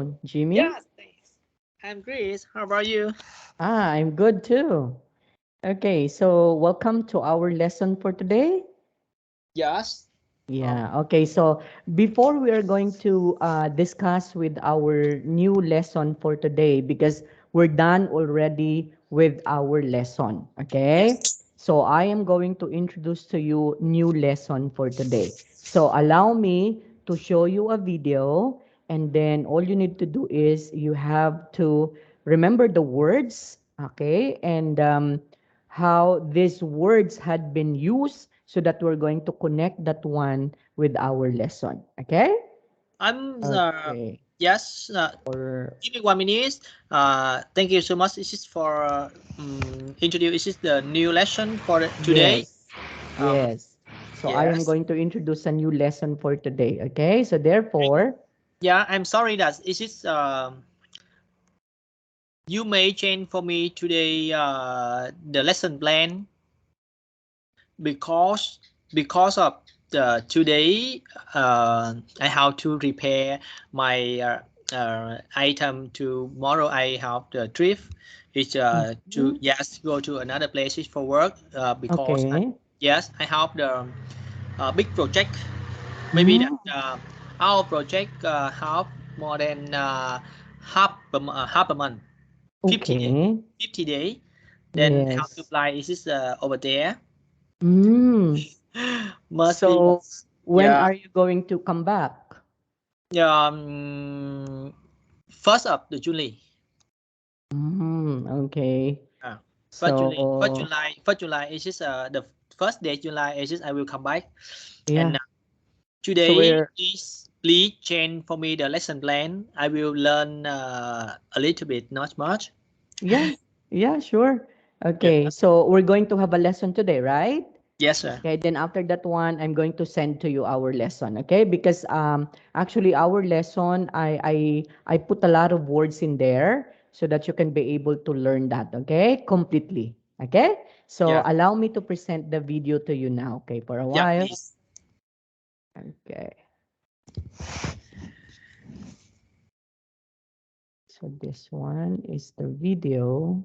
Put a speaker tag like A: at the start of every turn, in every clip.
A: Jimmy?
B: Yes, thanks. I'm Chris. How about you?
A: I'm good too. Okay, so welcome to our lesson for today.
B: Yes. Um,
A: Yeah, okay. So before we are going to discuss with our new lesson for today, because we're done already with our lesson, okay?
B: yes.
A: So I am going to introduce to you new lesson for today. So allow me to show you a video, and then all you need to do is you have to remember the words, okay? And how these words had been used so that we're going to connect that one with our lesson. Okay?
B: I'm
A: Okay.
B: yes.
A: Or
B: Give me 1 minute. Thank you so much. This is for introduce. This is the new lesson for today.
A: yes.
B: Um,
A: Yes. So I am
B: yes.
A: going to introduce a new lesson for today. Okay? So
B: And,
A: therefore,
B: yeah, I'm sorry that this is you may change for me today the lesson plan because of the today I have to repair my item tomorrow. I have the trip. It's to
A: mhm,
B: yes go to another places for work because
A: okay.
B: yes I have the big project. Maybe that
A: Mm,
B: our project have more than half a month, 50 day,
A: okay.
B: 50 day. Then how to
A: Yes.
B: apply is this over there.
A: Mm.
B: Must be
A: So when
B: yeah.
A: are you going to come back?
B: Yeah, first of the July.
A: Okay.
B: Uh, first July,
A: So
B: first July is just the first day July is just I will come back. And
A: yeah. So
B: today
A: we're
B: is please change for me the lesson plan. I will learn a little bit, not much.
A: yeah, yeah, sure.
B: Yeah.
A: Okay, so we're going to have a lesson today, right?
B: Yes, sir.
A: Okay, then after that one, I'm going to send to you our lesson, okay? Because actually our lesson, I put a lot of words in there so that you can be able to learn that, okay? Completely, okay? So
B: Yeah.
A: allow me to present the video to you now, okay, for a
B: Yeah,
A: while.
B: please.
A: Okay, so this one is the video.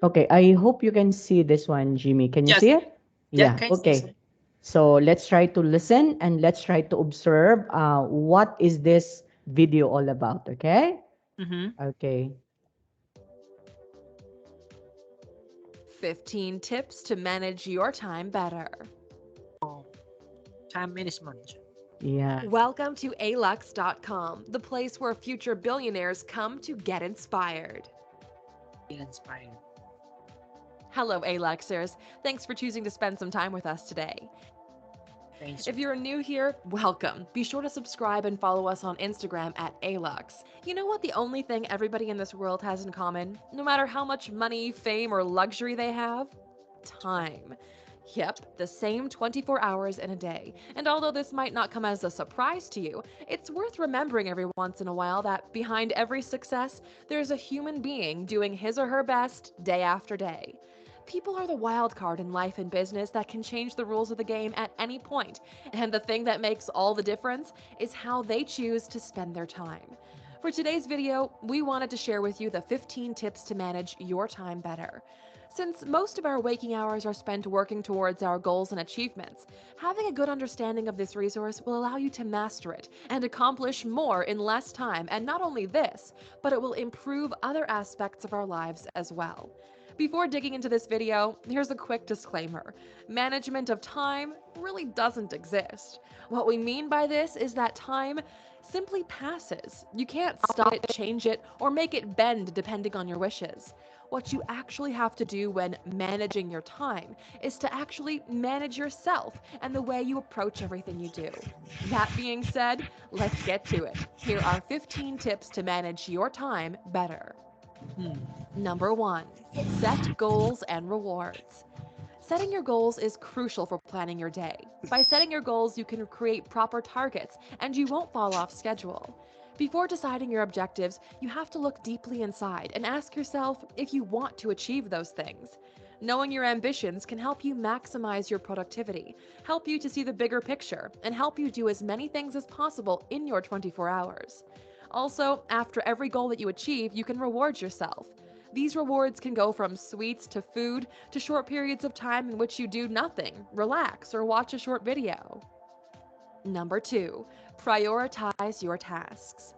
A: Okay, I hope you can see this one, Jimmy. Can you
B: Yes.
A: see it?
B: Yeah,
A: Yeah,
B: can you see, sir?
A: okay. So let's try to listen and let's try to observe what is this video all about, okay?
B: Mm-hmm.
A: Okay.
C: 15 tips to manage your time better.
B: Oh, time management.
A: Yeah.
C: Welcome to alux.com, the place where future billionaires come to get inspired.
B: Get inspired.
C: Hello, Aluxers. Thanks for choosing to spend some time with us today.
B: Thank you.
C: If you're new here, welcome. Be sure to subscribe and follow us on Instagram at Alux. You know what the only thing everybody in this world has in common, no matter how much money, fame, or luxury they have? Time. Yep, the same 24 hours in a day. And although this might not come as a surprise to you, it's worth remembering every once in a while that behind every success, there's a human being doing his or her best day after day. People are the wild card in life and business that can change the rules of the game at any point, and the thing that makes all the difference is how they choose to spend their time. For today's video, we wanted to share with you the 15 tips to manage your time better. Since most of our waking hours are spent working towards our goals and achievements, having a good understanding of this resource will allow you to master it and accomplish more in less time. And not only this, but it will improve other aspects of our lives as well. Before digging into this video, here's a quick disclaimer. Management of time really doesn't exist. What we mean by this is that time simply passes. You can't stop it, change it, or make it bend depending on your wishes. What you actually have to do when managing your time is to actually manage yourself and the way you approach everything you do. That being said, let's get to it. Here are 15 tips to manage your time better.
B: Hmm.
C: Number 1, set goals and rewards. Setting your goals is crucial for planning your day. By setting your goals, you can create proper targets and you won't fall off schedule. Before deciding your objectives, you have to look deeply inside and ask yourself if you want to achieve those things. Knowing your ambitions can help you maximize your productivity, help you to see the bigger picture, and help you do as many things as possible in your 24 hours. Also, after every goal that you achieve, you can reward yourself. These rewards can go from sweets to food to short periods of time in which you do nothing, relax, or watch a short video. Number 2, prioritize your tasks.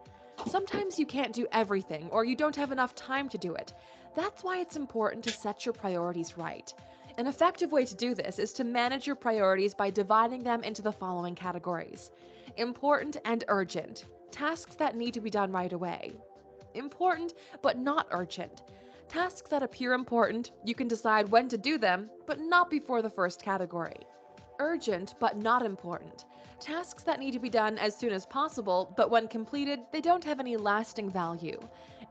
C: Sometimes you can't do everything or you don't have enough time to do it. That's why it's important to set your priorities right. An effective way to do this is to manage your priorities by dividing them into the following categories: important and urgent, tasks that need to be done right away; important but not urgent, tasks that appear important, you can decide when to do them, but not before the first category; urgent but not important, tasks that need to be done as soon as possible, but when completed, they don't have any lasting value;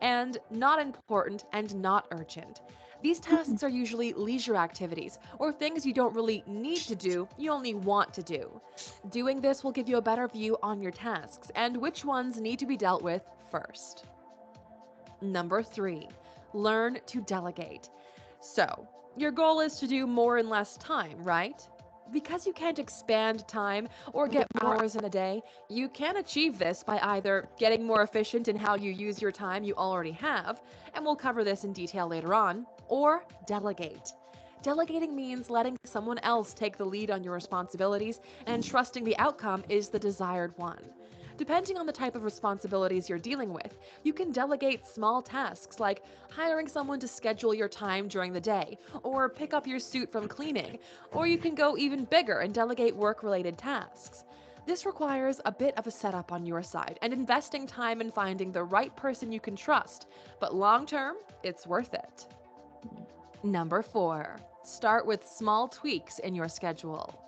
C: and not important and not urgent. These tasks are usually leisure activities or things you don't really need to do, you only want to do. Doing this will give you a better view on your tasks and which ones need to be dealt with first. Number 3, learn to delegate. So, your goal is to do more in less time, right? Because you can't expand time or get more hours in a day, you can achieve this by either getting more efficient in how you use your time you already have, and we'll cover this in detail later on, or delegate. Delegating means letting someone else take the lead on your responsibilities and trusting the outcome is the desired one. Depending on the type of responsibilities you're dealing with, you can delegate small tasks like hiring someone to schedule your time during the day, or pick up your suit from cleaning, or you can go even bigger and delegate work-related tasks. This requires a bit of a setup on your side and investing time in finding the right person you can trust, but long term, it's worth it. Number 4, start with small tweaks in your schedule.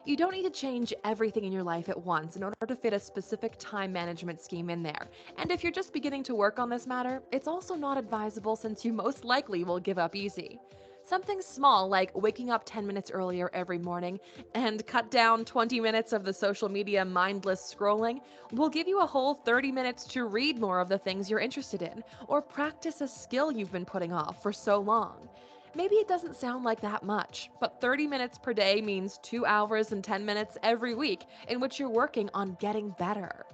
C: You don't need to change everything in your life at once in order to fit a specific time management scheme in there. And if you're just beginning to work on this matter, it's also not advisable since you most likely will give up easy. Something small like waking up 10 minutes earlier every morning and cut down 20 minutes of the social media mindless scrolling will give you a whole 30 minutes to read more of the things you're interested in or practice a skill you've been putting off for so long. Maybe it doesn't sound like that much, but 30 minutes per day means 2 hours and 10 minutes every week in which you're working on getting better.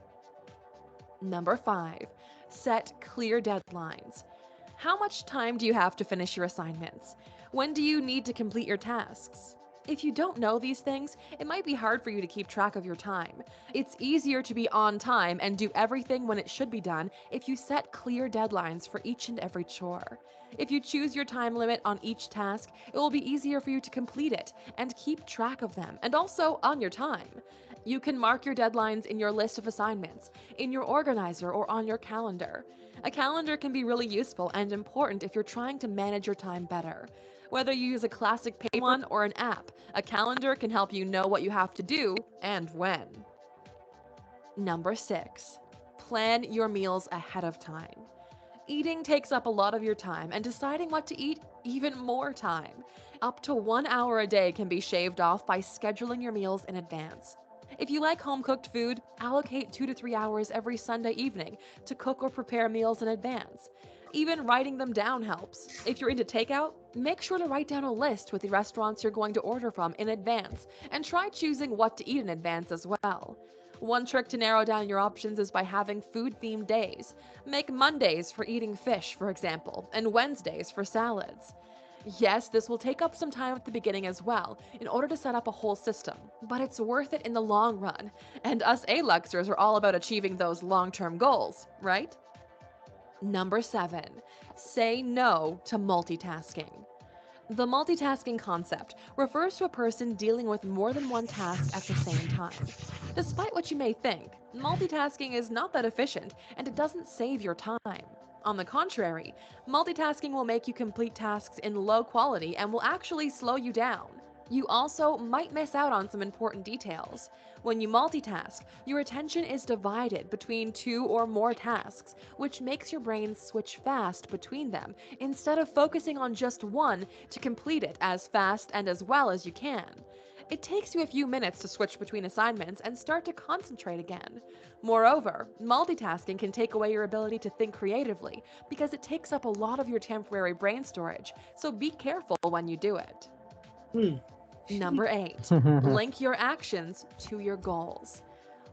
C: Number 5, set clear deadlines. How much time do you have to finish your assignments? When do you need to complete your tasks? If you don't know these things, it might be hard for you to keep track of your time. It's easier to be on time and do everything when it should be done if you set clear deadlines for each and every chore. If you choose your time limit on each task, it will be easier for you to complete it and keep track of them, and also on your time. You can mark your deadlines in your list of assignments, in your organizer, or on your calendar. A calendar can be really useful and important if you're trying to manage your time better. Whether you use a classic paper one or an app, a calendar can help you know what you have to do and when. Number 6, plan your meals ahead of time. Eating takes up a lot of your time, and deciding what to eat, even more time. Up to 1 hour a day can be shaved off by scheduling your meals in advance. If you like home cooked food, allocate 2 to 3 hours every Sunday evening to cook or prepare meals in advance. Even writing them down helps. If you're into takeout, make sure to write down a list with the restaurants you're going to order from in advance and try choosing what to eat in advance as well. One trick to narrow down your options is by having food-themed days. Make Mondays for eating fish, for example, and Wednesdays for salads. Yes, this will take up some time at the beginning as well, in order to set up a whole system, but it's worth it in the long run. And us A-Luxers are all about achieving those long-term goals, right? Number 7, say no to multitasking. The multitasking concept refers to a person dealing with more than one task at the same time. Despite what you may think, multitasking is not that efficient and it doesn't save your time. On the contrary, multitasking will make you complete tasks in low quality and will actually slow you down. You also might miss out on some important details. When you multitask, your attention is divided between 2 or more tasks, which makes your brain switch fast between them instead of focusing on just one to complete it as fast and as well as you can. It takes you a few minutes to switch between assignments and start to concentrate again. Moreover, multitasking can take away your ability to think creatively because it takes up a lot of your temporary brain storage, so be careful when you do it.
B: Hmm.
C: Number 8, link your actions to your goals.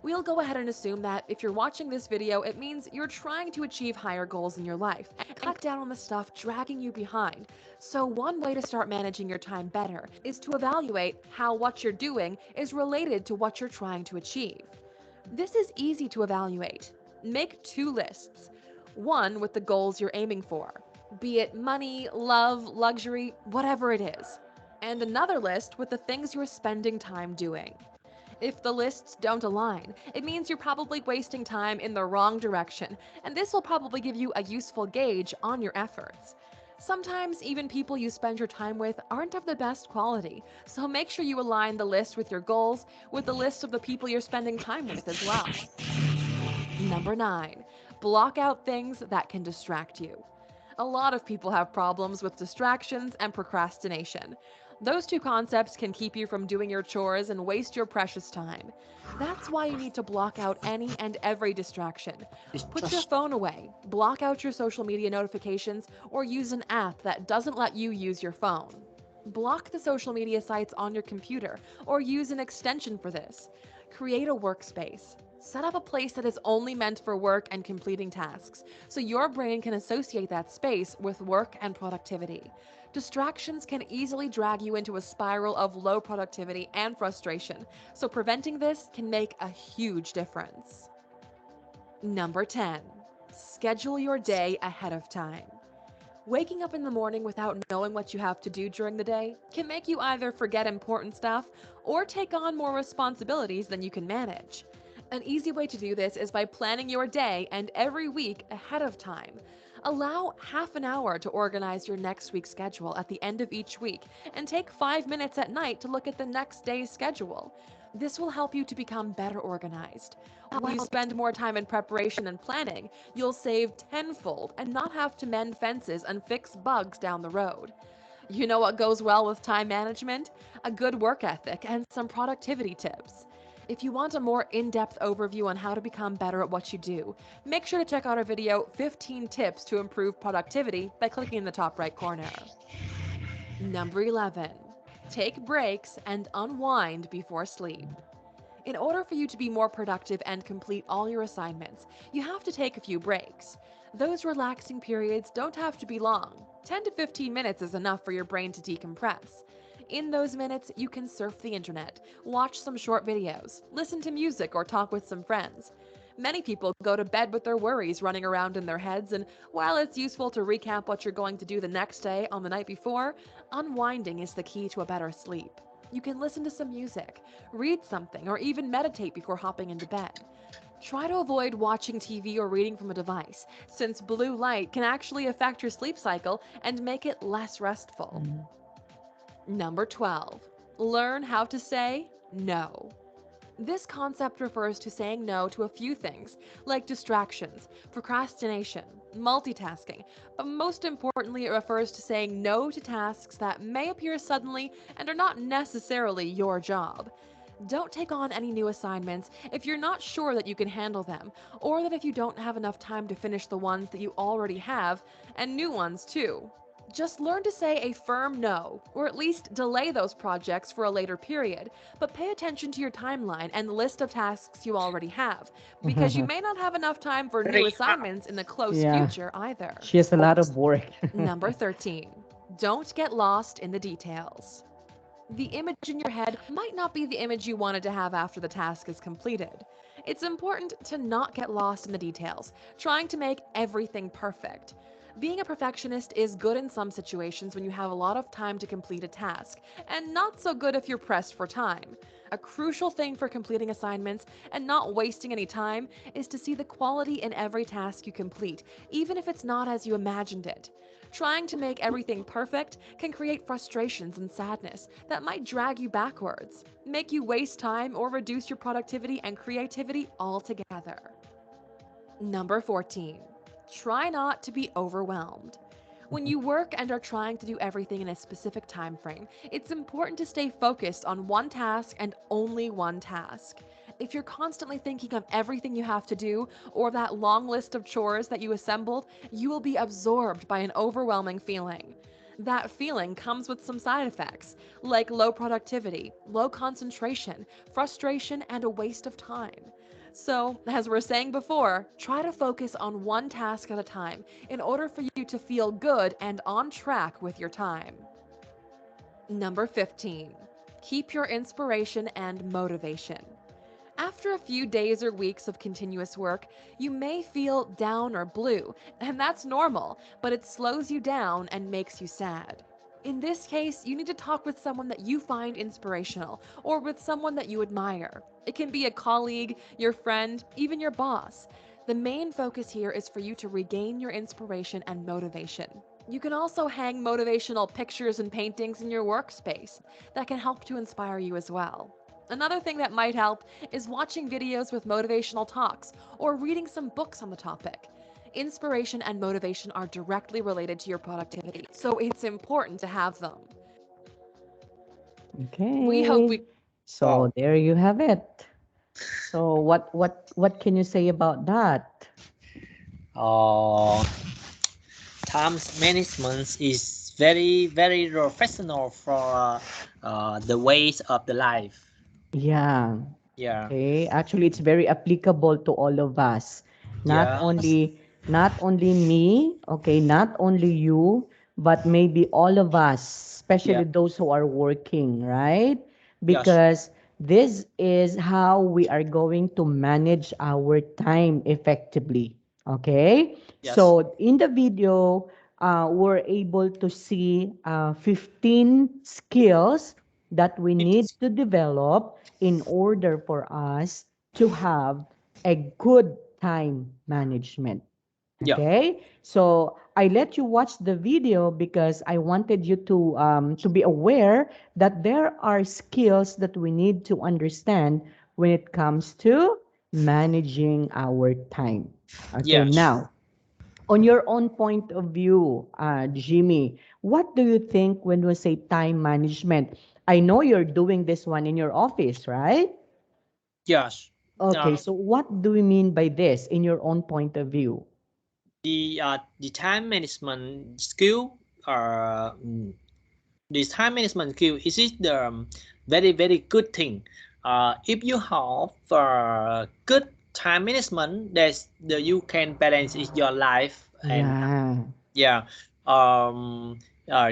C: We'll go ahead and assume that if you're watching this video, it means you're trying to achieve higher goals in your life and cut down on the stuff dragging you behind. So one way to start managing your time better is to evaluate how what you're doing is related to what you're trying to achieve. This is easy to evaluate. Make 2 lists. One with the goals you're aiming for, be it money, love, luxury, whatever it is. And another list with the things you're spending time doing. If the lists don't align, it means you're probably wasting time in the wrong direction, and this will probably give you a useful gauge on your efforts. Sometimes even people you spend your time with aren't of the best quality, so make sure you align the list with your goals with the list of the people you're spending time with as well. Number 9, block out things that can distract you. A lot of people have problems with distractions and procrastination. Those 2 concepts can keep you from doing your chores and waste your precious time. That's why you need to block out any and every distraction. Put your
B: Distraction.
C: phone away, block out your social media notifications, or use an app that doesn't let you use your phone. Block the social media sites on your computer, or use an extension for this. Create a workspace. Set up a place that is only meant for work and completing tasks, so your brain can associate that space with work and productivity. Distractions can easily drag you into a spiral of low productivity and frustration, so preventing this can make a huge difference. Number 10, schedule your day ahead of time. Waking up in the morning without knowing what you have to do during the day can make you either forget important stuff or take on more responsibilities than you can manage. An easy way to do this is by planning your day and every week ahead of time. Allow half an hour to organize your next week's schedule at the end of each week and take 5 minutes at night to look at the next day's schedule. This will help you to become better organized. While you spend more time in preparation and planning, you'll save tenfold and not have to mend fences and fix bugs down the road. You know what goes well with time management? A good work ethic and some productivity tips. If you want a more in-depth overview on how to become better at what you do, make sure to check out our video 15 tips to improve productivity by clicking in the top right corner. Number 11, take breaks and unwind before sleep. In order for you to be more productive and complete all your assignments, you have to take a few breaks. Those relaxing periods don't have to be long. 10 to 15 minutes is enough for your brain to decompress. In those minutes, you can surf the internet, watch some short videos, listen to music, or talk with some friends. Many people go to bed with their worries running around in their heads, and while it's useful to recap what you're going to do the next day on the night before, unwinding is the key to a better sleep. You can listen to some music, read something, or even meditate before hopping into bed. Try to avoid watching TV or reading from a device, since blue light can actually affect your sleep cycle and make it less restful.
A: Mhm.
C: Number 12, learn how to say no. This concept refers to saying no to a few things, like distractions, procrastination, multitasking, but most importantly, it refers to saying no to tasks that may appear suddenly and are not necessarily your job. Don't take on any new assignments if you're not sure that you can handle them, or that if you don't have enough time to finish the ones that you already have, and new ones too. Just learn to say a firm no, or at least delay those projects for a later period, but pay attention to your timeline and the list of tasks you already have, because you may not have enough time for new
B: Very hard.
C: assignments in the close
A: Yeah,
C: future either.
A: she has a lot of work.
C: Number 13, don't get lost in the details. The image in your head might not be the image you wanted to have after the task is completed. It's important to not get lost in the details, trying to make everything perfect. Being a perfectionist is good in some situations when you have a lot of time to complete a task, and not so good if you're pressed for time. A crucial thing for completing assignments and not wasting any time is to see the quality in every task you complete, even if it's not as you imagined it. Trying to make everything perfect can create frustrations and sadness that might drag you backwards, make you waste time, or reduce your productivity and creativity altogether. Number 14, try not to be overwhelmed. When you work and are trying to do everything in a specific time frame, it's important to stay focused on one task and only one task. If you're constantly thinking of everything you have to do or that long list of chores that you assembled, you will be absorbed by an overwhelming feeling. That feeling comes with some side effects, like low productivity, low concentration, frustration, and a waste of time. So, as we're saying before, try to focus on one task at a time in order for you to feel good and on track with your time. Number 15. Keep your inspiration and motivation. After a few days or weeks of continuous work, you may feel down or blue, and that's normal, but it slows you down and makes you sad. In this case, you need to talk with someone that you find inspirational or with someone that you admire. It can be a colleague, your friend, even your boss. The main focus here is for you to regain your inspiration and motivation. You can also hang motivational pictures and paintings in your workspace that can help to inspire you as well. Another thing that might help is watching videos with motivational talks or reading some books on the topic. Inspiration and motivation are directly related to your productivity, so it's important to have them. We hope
A: Okay.
C: we
A: So
B: Wow.
A: there you have it. So what can you say about that?
B: Uh, Time management is very professional for the ways of the life.
A: Yeah.
B: Yeah.
A: Okay. Actually, it's very applicable to all of us. Not
B: Yes.
A: only not only me, okay, not only you, but maybe all of us,
B: Yeah.
A: especially those who are working, right?
B: Yes.
A: Because this is how we are going to manage our time effectively. Okay?
B: Yes.
A: So in the video, we're able to see 15 skills that we
B: It
A: need
B: is.
A: to develop in order for us to have a good time management.
B: Yeah.
A: Okay, so I let you watch the video because I wanted you to be aware that there are skills that we need to understand when it comes to managing our time. Okay,
B: Yes.
A: now on your own point of view, Jimmy, what do you think when we say time management? I know you're doing this one in your office, right?
B: Yes.
A: Okay,
B: Uh,
A: so what do we mean by this in your own point of view?
B: the time management skill are this time management skill is it the very good thing. If you have good time management, that's the you can balance is your life and
A: Yeah.
B: yeah. um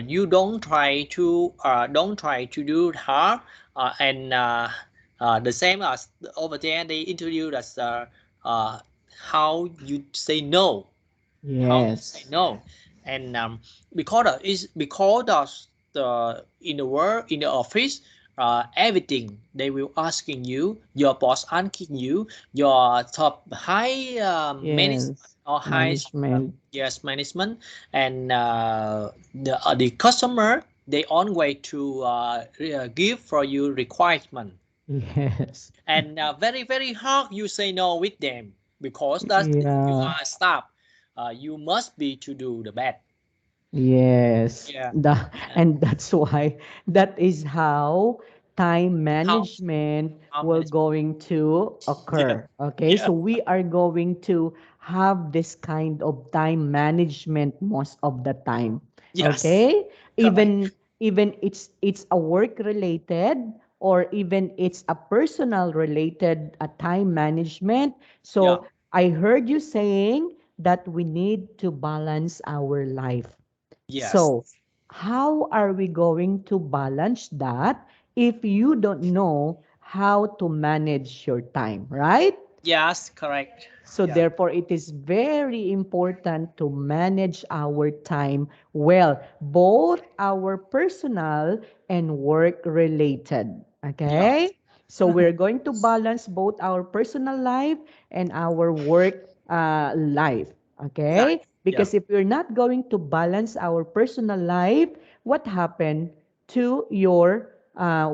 B: you don't try to do it hard and the same as over there they introduce us uh, how you say no, how you say
A: Yes.
B: no. And because of the in the work in the office, everything they will asking you, your boss asking you, your top high management
A: Yes.
B: or high
A: Management.
B: yes management, and the customer they on way to give for you requirement,
A: Yes.
B: and very hard you say no with them because that you
A: Yeah.
B: are staff, you must be to do the best.
A: Yes,
B: Yeah. Uh,
A: and that's why that is how time
B: how
A: management
B: how
A: will
B: many
A: going to
B: yeah
A: occur. Okay,
B: yeah
A: so we are going to have this kind of time management most of the time.
B: yes
A: Okay,
B: correct
A: even it's a work related or even it's a personal related time management.
B: yeah
A: So I heard you saying that we need to balance our life.
B: yes
A: So, how are we going to balance that if you don't know how to manage your time, right?
B: yes correct
A: So
B: yeah
A: therefore, it is very important to manage our time well, both our personal and work related.
B: yeah
A: Okay? So we're going to balance both our personal life and our work life.
B: nice
A: Okay?
B: yeah
A: Because if we're not going to balance our personal life, what happened to your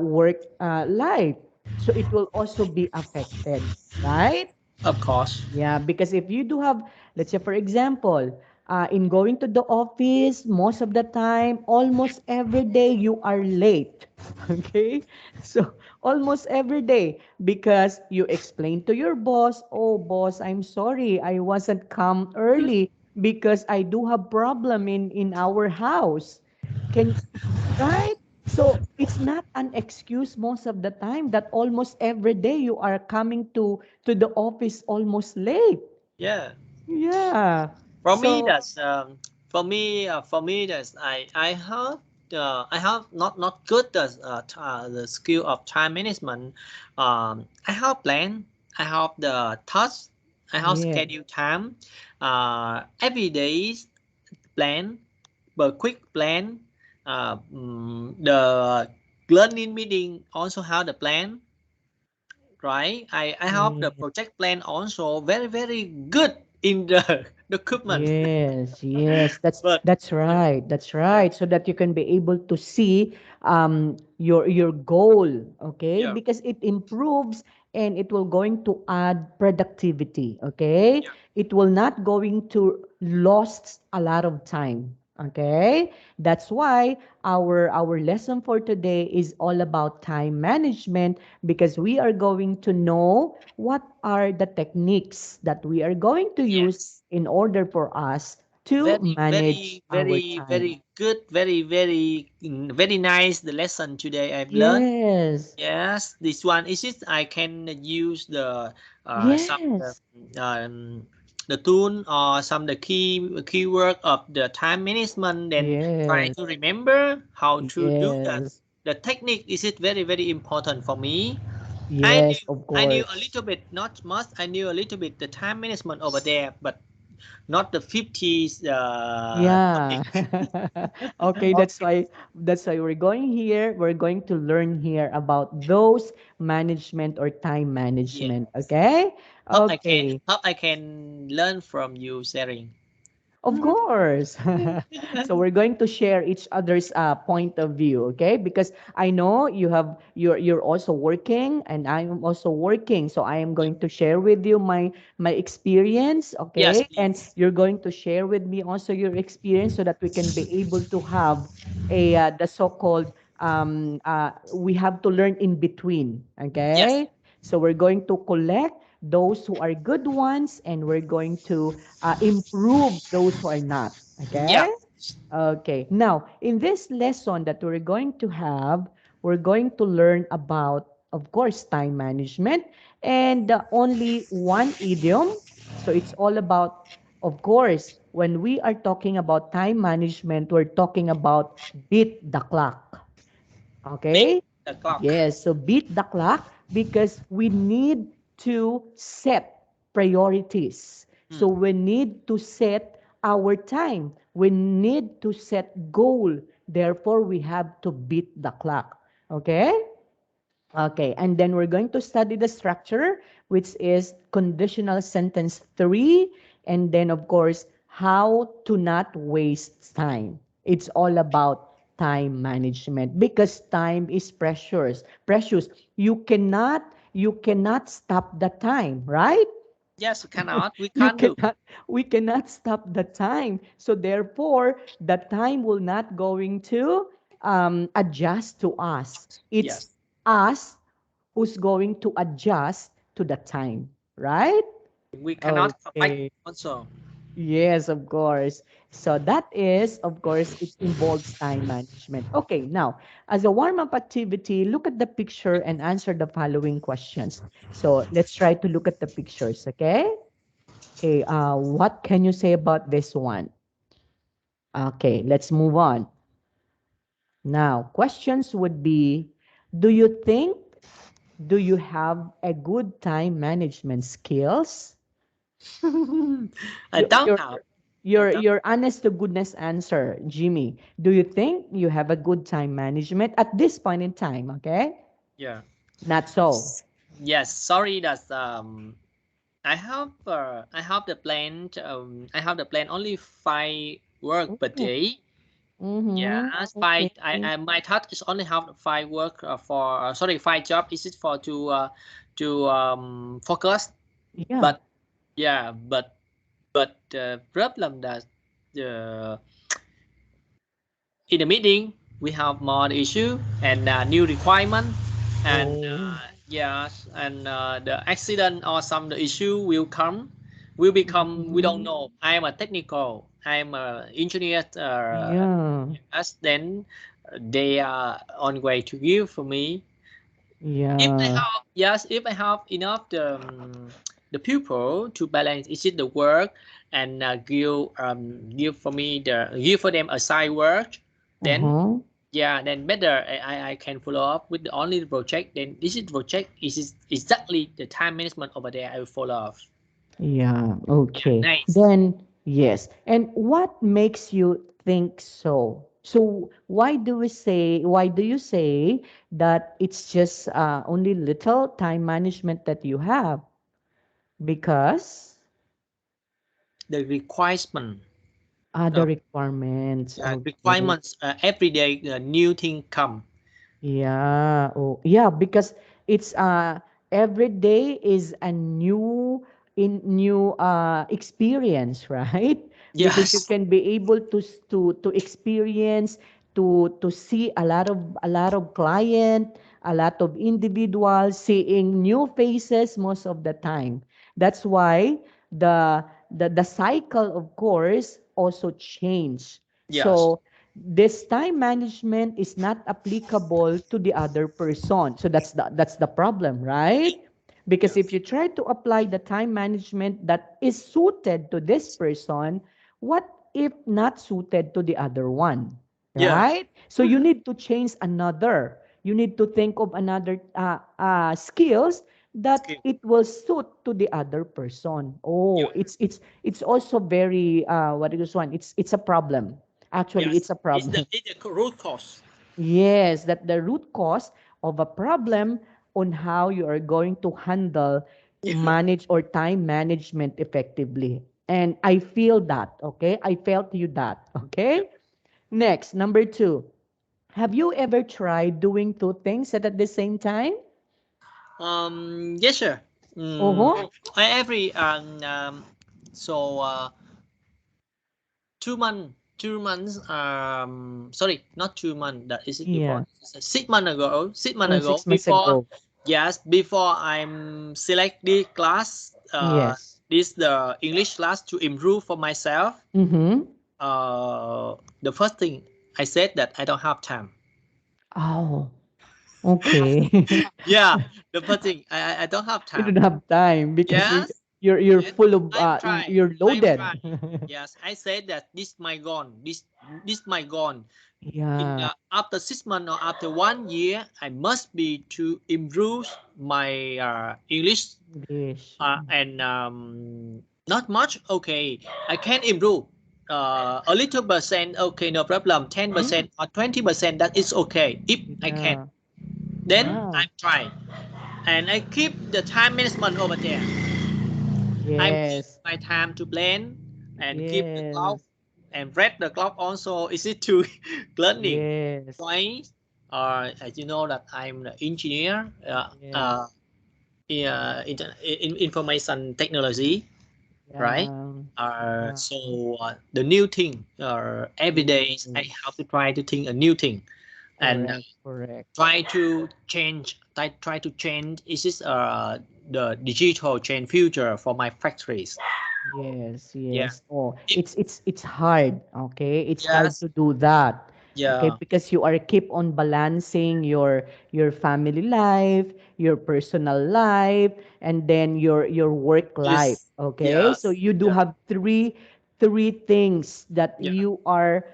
A: work life? So it will also be affected, right?
B: of course
A: Yeah, because if you do have, let's say, for example, in going to the office, most of the time, almost every day you are late. Okay? So almost every day because you explain to your boss, oh boss, I'm sorry, I wasn't come early because I do have problem in our house. Can right? So it's not an excuse most of the time that almost every day you are coming to the office almost late.
B: Yeah.
A: Yeah.
B: For me,
A: So
B: that's for me that's I have not good the skill of time management. I have plan. I have the task. I have
A: yeah,
B: schedule time. Every day plan, but quick plan. The learning meeting also have the plan, right? I have the
A: yeah.
B: project plan also very good in the document.
A: Yes, yes,
B: But
A: that's
B: yeah,
A: right. That's
B: yeah,
A: right. So that you can be able to see your goal, okay?
B: yeah,
A: Because it improves and it will going to add productivity, okay?
B: yeah.
A: It will not going to lost a lot of time, okay? That's why our lesson for today is all about time management because we are going to know what are the techniques that we are going to use
B: Yes.
A: in order for us to
B: Very,
A: manage
B: very,
A: our
B: very,
A: time.
B: very good. Very nice. The lesson today I've learned.
A: Yes.
B: Yes, this one is it. I can use some
A: Yes.
B: the tool or some the keyword of the time management. Then try
A: Yes.
B: to remember how to do that.
A: Yes.
B: The technique is it very important for me. I knew
A: Yes, of
B: I knew a
A: course.
B: little bit, not much. I knew a little bit the time management over there, but not the 50s
A: Yeah.
B: topic.
A: Okay,
B: Okay.
A: that's why we're going here. We're going to learn here about those management or time
B: Yeah.
A: management. Okay? Okay.
B: Hope I can learn from you sharing.
A: Of course. So we're going to share each other's point of view, okay? Because I know you're also working and I'm also working. So I am going to share with you my experience,
B: Yes,
A: okay? And
B: please.
A: you're going to share with me also your experience so that we can be able to have a the so-called we have to learn in between,
B: Yes.
A: okay? So we're going to collect those who are good ones and we're going to improve those who are not.
B: Yeah.
A: Okay? Okay. Now, in this lesson that we're going to have, we're going to learn about, of course, time management and only one idiom. So it's all about, of course, when we are talking about time management, we're talking about beat the clock.
B: Beat
A: Okay?
B: the clock.
A: Yes, so beat the clock because we need to set priorities. So
B: Hmm.
A: we need to set our time. We need to set goal. Therefore, we have to beat the clock. Okay? Okay, and then we're going to study the structure, which is conditional sentence 3, and then, of course, how to not waste time. It's all about time management because time is precious. Precious. You cannot stop the time, right?
B: Yes, we cannot. We
A: You
B: can't do.
A: cannot we cannot stop the time. So therefore, the time will not going to adjust to us. It's
B: Yes.
A: us who's going to adjust to the time, right?
B: We cannot fight
A: Okay.
B: also.
A: Yes, of course. So that is, of course, it involves time management. Okay, now, as a warm-up activity, look at the picture and answer the following questions. So let's try to look at the pictures, okay? Okay, what can you say about this one? Okay, let's move on. Now, questions would be, do you think, do you have a good time management skills?
B: I
A: Your
B: don't
A: your
B: have. I don't.
A: your honest to goodness answer, Jimmy. Do you think you have a good time management at this point in time? Okay,
B: Yeah.
A: not so.
B: Yes. Sorry that I have the plan. I have the plan only 5 work per
A: Mm,
B: day. Yeah,
A: mm-hmm.
B: five.
A: Okay.
B: My task is only have 5 work for sorry 5 job. Is it for to focus?
A: Yeah.
B: But yeah, but problem that. uh, in the meeting we have more issue and new requirement and
A: Oh.
B: yes and the accident or some the issue will become we don't
A: Mhm.
B: know. I am a technical, I am a engineer,
A: Yeah.
B: as then they are on way to give for me if I
A: Yeah.
B: have, yes, if I have enough the people to balance is it the work and give for me give for them a side work, then
A: Uh-huh.
B: yeah, then better I can follow up with the only the project. Then this is project is exactly the time management over there. I will follow up.
A: Yeah,
B: Yeah,
A: okay.
B: nice.
A: Then, yes. And what makes you think so? So, why do you say that it's just only little time management that you have? Because
B: The requirement,
A: other
B: uh,
A: requirements. Okay.
B: requirements every day new thing come.
A: Yeah. Oh, yeah, because it's every day is a new experience, right? Because you
B: Yes,
A: can be able to experience to see a lot of client, a lot of individuals, seeing new faces most of the time. That's why the cycle, of course, also change.
B: yes,
A: So this time management is not applicable to the other person. So that's the problem, right? Because if
B: yes,
A: you try to apply the time management that is suited to this person, what if not suited to the other one?
B: yeah.
A: Right? So you need to change another. You need to think of another skills that
B: Skill.
A: it will suit to the other person.
B: Yeah,
A: Oh, it's also very what is this one? It's a problem. Actually,
B: yes.
A: it's a problem.
B: It's the root cause.
A: Yes, that the root cause of a problem on how you are going to handle,
B: Yeah.
A: manage, or time management effectively. And I feel that, okay? I felt you that,
B: Yeah.
A: okay? Next, number two. Have you ever tried doing two things at the same time?
B: Yes, sir.
A: Oh,
B: I every so 2 months, 2 months. Sorry, not 2 months. That is it before
A: yeah.
B: 6 months ago. 6 months ago,
A: 6 months
B: before
A: ago.
B: yes, before I'm select the class.
A: Yes.
B: This the English class to improve for myself.
A: Mm-hmm.
B: The first thing I said that I don't have time.
A: Oh, okay.
B: Yeah, the first thing I don't have
A: You
B: time.
A: don't have time because you
B: Yes,
A: you're
B: yes,
A: full of
B: I'm trying.
A: you're
B: I'm
A: loaded.
B: trying. Yes, I said that this my gone. This my gone. In
A: Yeah.
B: after 6 months or after 1 year, I must be to improve my English
A: English.
B: and not much. Okay, I can improve. A little percent. Okay, no problem. ten
A: Mhm.
B: percent or 20%. That is okay if I can.
A: Yeah.
B: Then
A: Yeah.
B: I'm trying, and I keep the time management over there. I make
A: Yes.
B: my time to blend and keep the clock
A: Yes.
B: and read the clock also. Is it to learning
A: Yes.
B: twice? Or as you know that I'm an engineer,
A: Yes.
B: in information technology, right?
A: Yeah. Yeah.
B: So the new thing, every day I have
A: Yes.
B: to try to think a new thing and
A: Correct. Correct.
B: try to change. Try to change. Is this the digital change future for my factories?
A: Yes,
B: Yeah.
A: yes. Oh,
B: If,
A: it's hard, okay? It's hard
B: yes.
A: to do that. Okay,
B: Yeah.
A: because you are keep on balancing your family life, your personal life, and then your work life,
B: Yes.
A: okay? So
B: Yes.
A: you do
B: Yeah.
A: have three things that
B: Yeah.
A: you are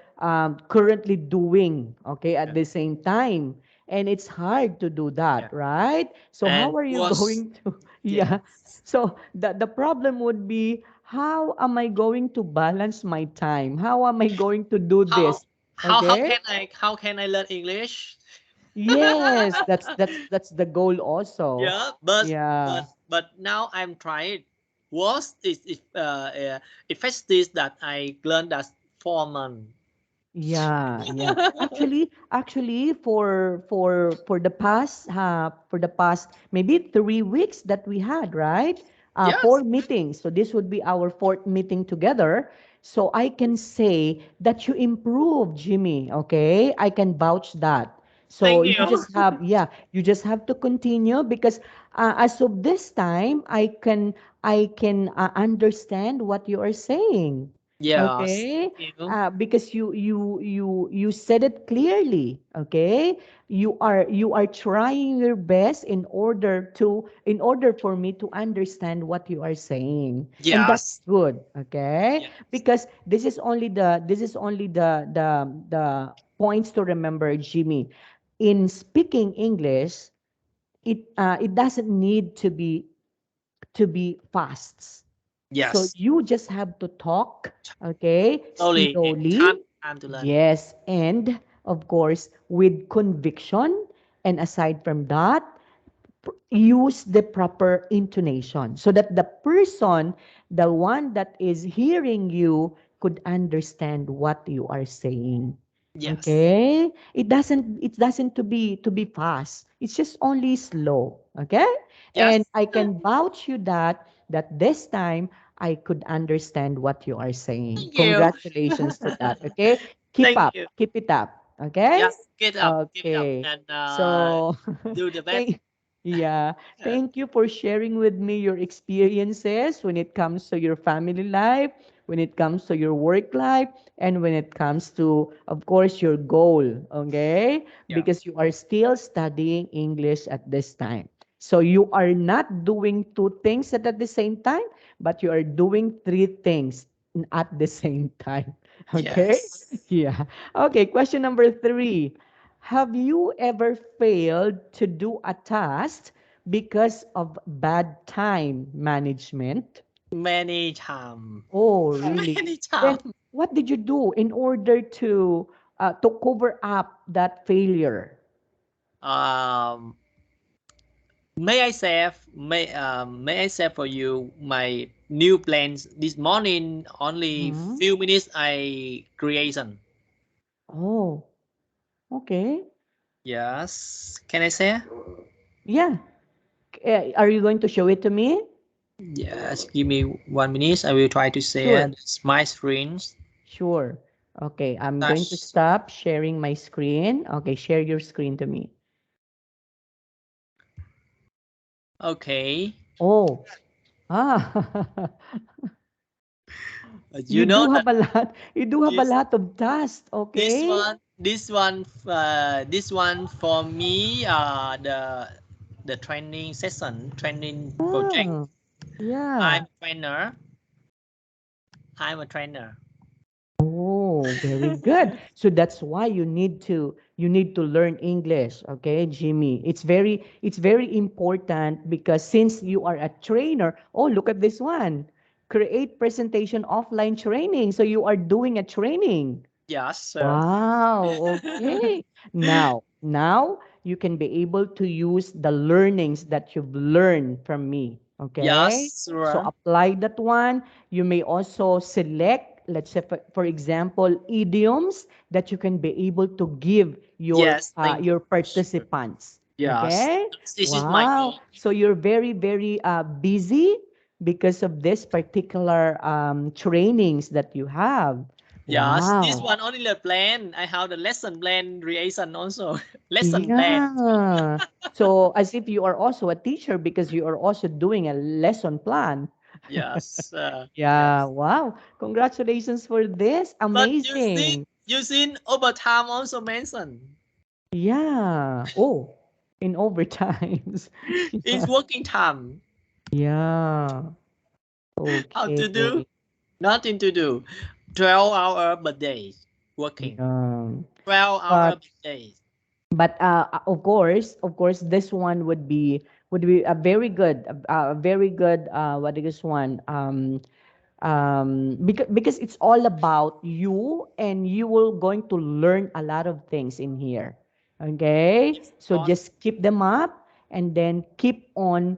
A: currently doing, okay, at
B: Yeah.
A: the same time. And it's hard to do
B: Yeah.
A: that, right? So how
B: And
A: are you
B: was
A: going to yeah.
B: yes.
A: So the problem would be, how am I going to balance my time? How am I going to do
B: How
A: this? Okay?
B: how can I learn English?
A: Yes, that's the goal also.
B: Yeah,
A: Yeah.
B: but now I'm trying. Was it effective that I learned that 4 months?
A: Yeah, yeah. Actually, for the past maybe 3 weeks that we had, right?
B: Yes.
A: Four meetings. So this would be our fourth meeting together. So I can say that you improved, Jimmy. Okay, I can vouch that. So
B: Thank
A: you
B: you.
A: just have, yeah, you just have to continue because as of this time, I can understand what you are saying.
B: Yes.
A: Okay,
B: Thank you.
A: because you said it clearly. Okay, you are trying your best in order for me to understand what you are saying, and that's
B: Yes.
A: good. Okay,
B: Yes.
A: because this is only the points to remember, Jimmy. In speaking English, it doesn't need to be fast. So
B: Yes.
A: you just have to talk, okay,
B: Slowly. Time.
A: slowly.
B: Time to learn.
A: Yes, and of course with conviction. And aside from that, use the proper intonation so that the person, the one that is hearing you, could understand what you are saying.
B: Yes.
A: Okay? It doesn't to be fast. It's just only slow. Okay? And
B: Yes.
A: I can vouch you that this time I could understand what you are saying.
B: Thank you.
A: Congratulations to that. Okay? Keep
B: Thank
A: up.
B: you.
A: Keep it up. Okay?
B: Just get up. Give it up.
A: Okay.
B: And
A: So
B: do the best.
A: thank yeah,
B: Uh,
A: thank you for sharing with me your experiences when it comes to your family life, when it comes to your work life, and when it comes to, of course, your goal, okay?
B: yeah.
A: Because you are still studying English at this time. So you are not doing two things at the same time, but you are doing three things at the same time. Okay?
B: Yes.
A: Yeah. Okay, question number 3. Have you ever failed to do a task because of bad time management?
B: Many time.
A: Oh, really?
B: Many
A: Then
B: time.
A: what did you do in order to cover up that failure?
B: Um, may I say for you my new plans this morning only
A: Hmm?
B: few minutes I creation.
A: Oh, okay.
B: Yes. Can I say?
A: Yeah. Are you going to show it to me?
B: Yes. Give me 1 minute. I will try to share
A: Sure.
B: this, my screens.
A: Sure. Okay, I'm going to
B: That's
A: stop sharing my screen. Okay, share your screen to me.
B: okay.
A: Oh, ah.
B: You
A: You
B: know
A: do
B: that
A: have a lot. You do have a
B: this
A: lot of tasks,
B: this
A: okay?
B: one this one for me the training session training project.
A: Ah,
B: I'm
A: yeah.
B: a trainer. I'm a trainer.
A: Oh, very good. So that's why you need to learn English, okay, Jimmy? It's very important because since you are a trainer, oh, look at this one. Create presentation offline training. So you are doing a training.
B: Yes, sir.
A: Wow, okay. Now you can be able to use the learnings that you've learned from me, okay?
B: Yes,
A: So
B: sir.
A: apply that one. You may also select, let's say for example, idioms that you can be able to give your
B: Yes, thank you.
A: your
B: Sure.
A: participants,
B: Yes,
A: okay?
B: this is my
A: Wow.
B: goal.
A: So you're very very busy because of this particular trainings that you have.
B: Yes, this
A: Wow.
B: one only the plan. I have the lesson plan creation also. Lesson plan.
A: Yeah. So as if you are also a teacher because you are also doing a lesson plan.
B: Yes,
A: Yeah.
B: yes.
A: Wow. Congratulations for this.
B: But
A: Amazing.
B: you seen overtime also mentioned.
A: Yeah. Oh, in overtimes.
B: It's
A: Yeah.
B: working time.
A: Yeah.
B: How to do?
A: Okay.
B: Nothing to do. 12 hour per day working.
A: Yeah.
B: 12 hour
A: But
B: per day.
A: of course, this one would be a very good, what is this one? Because it's all about you, and you will going to learn a lot of things in here. Okay,
B: Yes,
A: so
B: boss.
A: just keep them up and then keep on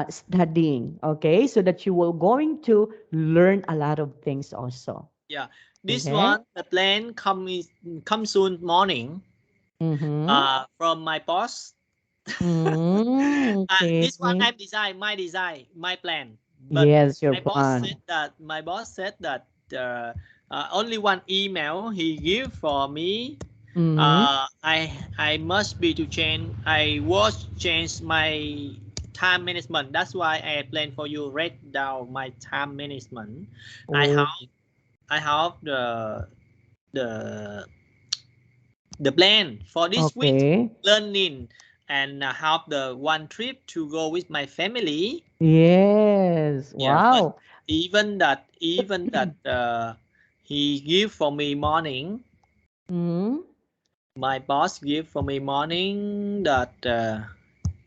A: studying, okay, so that you will going to learn a lot of things also.
B: Yeah. This
A: Okay.
B: one, the plan come soon morning.
A: Mm-hmm.
B: From my boss.
A: Okay.
B: This one I design, my plan. But
A: Yes, your
B: my boss
A: plan.
B: said that my boss said that only one email he give for me.
A: Mm-hmm.
B: I must be to change. I was change my time management. That's why I plan for you. Write down my time management. I
A: Oh,
B: have I have the the plan for this week
A: okay.
B: learning and have the one trip to go with my family.
A: Yes.
B: Yeah, but
A: Wow.
B: even that he give for me morning.
A: Mm-hmm.
B: My boss give for me morning that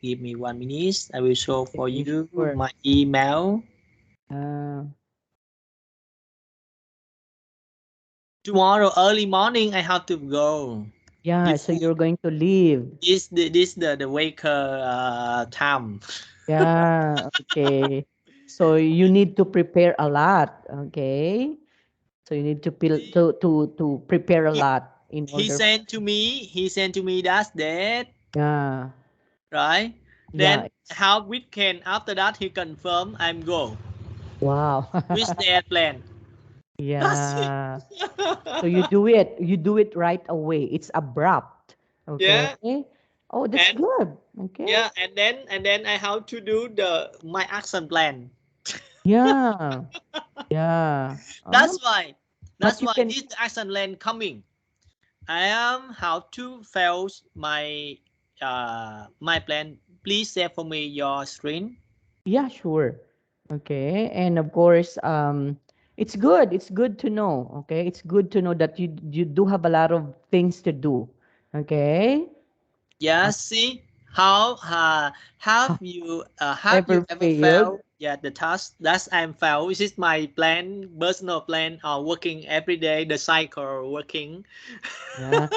B: give me 1 minute. I will show for
A: Okay,
B: you
A: sure.
B: my email.
A: Uh,
B: Tomorrow early morning I have to go.
A: yeah, so
B: Before
A: you're going to leave.
B: this the waker time.
A: Yeah, okay. So you need to prepare a lot, okay? So you need to prepare a
B: He,
A: lot in
B: he
A: order.
B: sent to me. He sent to me that
A: Yeah,
B: right.
A: yeah.
B: Then how weekend after that he confirm I'm go
A: Wow.
B: with their plan. That's it.
A: Yeah. So you do it right away. It's abrupt. Okay.
B: Yeah,
A: Oh, that's
B: and
A: good. Okay.
B: yeah, and then I have to do the my action plan.
A: Yeah. Yeah.
B: That's why.
A: But
B: That's
A: you
B: why
A: can,
B: this action plan coming. I am how to fail my plan. Please share for me your screen.
A: yeah, sure. Okay. And of course, it's good. It's good to know. Okay. It's good to know that you do have a lot of things to do. Okay.
B: Yeah,
A: Uh,
B: see how have you
A: ever
B: ever
A: failed?
B: failed? Yeah, the task that I'm failed. This is my plan, personal plan, working every day, the cycle working.
A: Yeah.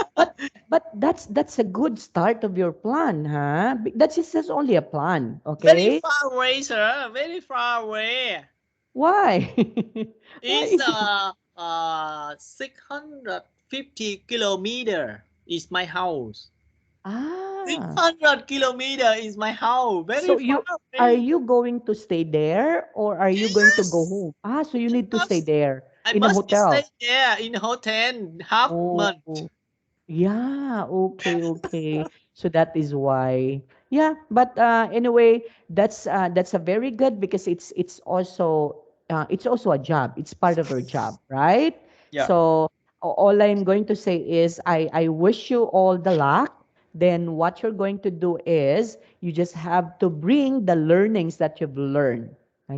A: But that's a good start of your plan, huh? That's just only a plan,
B: Very
A: okay?
B: far away, sir. Very far away.
A: Why? Why
B: It's
A: is it?
B: 650 kilometer is my house.
A: Ah.
B: 600 kilometer is my house. Very
A: So
B: far
A: are
B: away.
A: you going to stay there or are you going to go
B: Yes.
A: home? Ah, so you
B: I
A: need to stay
B: must
A: there
B: I
A: in a
B: must stay
A: hotel.
B: there in a hotel half month.
A: Oh. Yeah, okay, okay. So that is why. Yeah, but anyway, that's a very good because it's also a job. It's part of your job, right?
B: Yeah.
A: So all I'm going to say is I wish you all the luck. Then what you're going to do is you just have to bring the learnings that you've learned.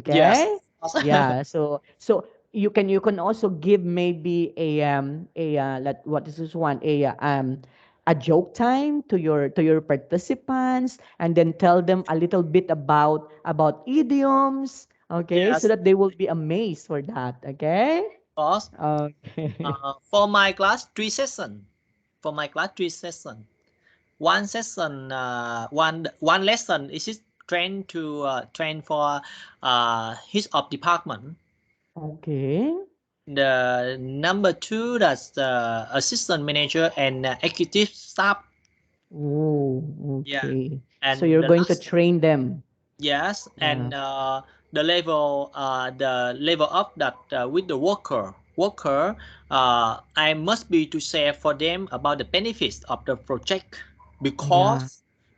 B: Yes.
A: Okay? Yeah, so you can also give maybe what is this one, a joke time to your participants, and then tell them a little bit about idioms, okay, so
B: Yes.
A: that they will be amazed for that, okay.
B: Boss.
A: Okay.
B: For my class, 3 session. For my class, 3 session. One session, one lesson is just train for his of department.
A: Okay.
B: The number two, that's the assistant manager and executive staff.
A: Oh,
B: Yeah,
A: okay. So
B: and
A: you're
B: the
A: going to
B: last,
A: train them.
B: yes,
A: Yeah.
B: and the level up that with the worker, I must be to share for them about the benefits of the project,
A: Yeah.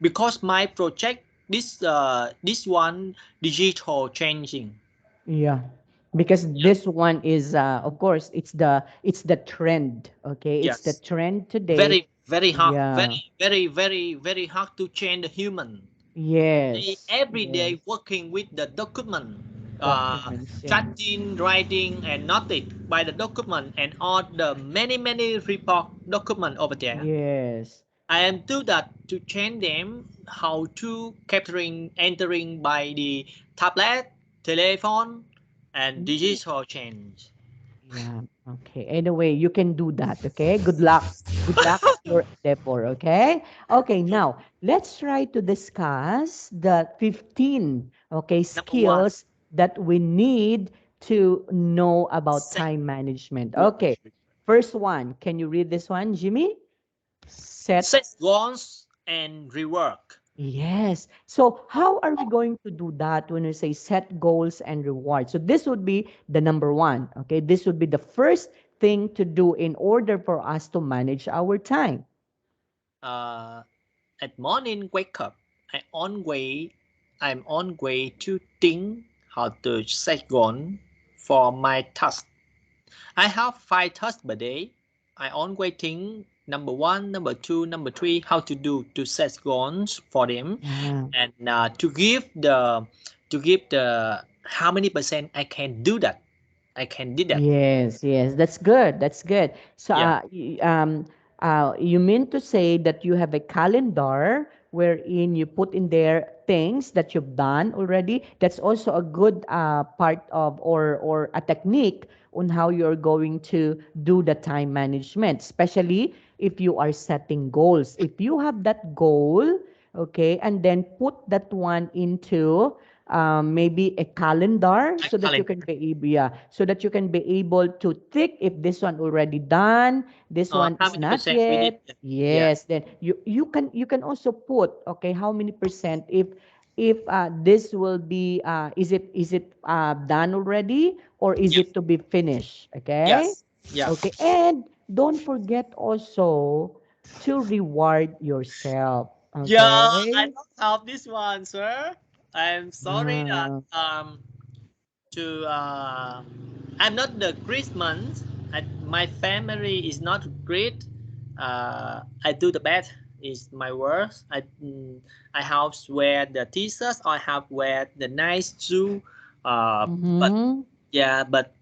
B: because my project this one digital changing.
A: Yeah, because
B: Yeah.
A: this one is, of course, it's the trend. Okay, it's the
B: Yes.
A: trend today.
B: Very hard,
A: Yeah.
B: very hard to change the human. They
A: Yes.
B: every
A: Yes.
B: day working with the document,
A: Documents. Yeah.
B: chatting, writing, and noting by the document and all the many report document over there.
A: Yes.
B: I am do that to train them how to capturing, entering by the tablet, telephone, and
A: Mm,
B: digital change.
A: yeah. Okay. Anyway, you can do that. Okay. Good luck. Good luck at your endeavor. Okay. Okay. Now let's try to discuss the 15, okay,
B: Number one,
A: skills that we need to know about
B: set,
A: time management. Okay. First one. Can you read this one, Jimmy? Set.
B: set goals and rework.
A: Yes. So how are we going to do that when we say set goals and rewards? So this would be the number one. Okay. This would be the first thing to do in order for us to manage our time.
B: Uh, at morning wake up, I on way I'm on way to think how to set goal for my task. I have 5 tasks per day. I always think number one, number two, number three, how to do to set goals for them,
A: Yeah.
B: and to give the how many percent I can do that. I can do that.
A: Yes, yes, that's good. That's good. So,
B: Yeah,
A: you mean to say that you have a calendar wherein you put in there things that you've done already. That's also a good part of or a technique on how you're going to do the time management, especially if you are setting goals. If you have that goal, okay, and then put that one into maybe a calendar
B: my
A: so that you
B: calendar.
A: can be able, yeah, so that you can be able to tick if this one already done, this one
B: How
A: is
B: many
A: not
B: percent we did?
A: yet.
B: Yeah,
A: Yes, then you can also put, okay, how many percent if this will be is it done already or is
B: yeah,
A: it to be finished, okay?
B: yes, yeah,
A: Okay, and don't forget also to reward yourself,
B: yeah. I
A: okay?
B: don't have this one, sir. I'm sorry that
A: uh,
B: to I'm not the Christmas. My family is not great. I do the best. Is my worst. I have wear the t-shirts. I have wear the nice shoe. But
A: mhm.
B: yeah, but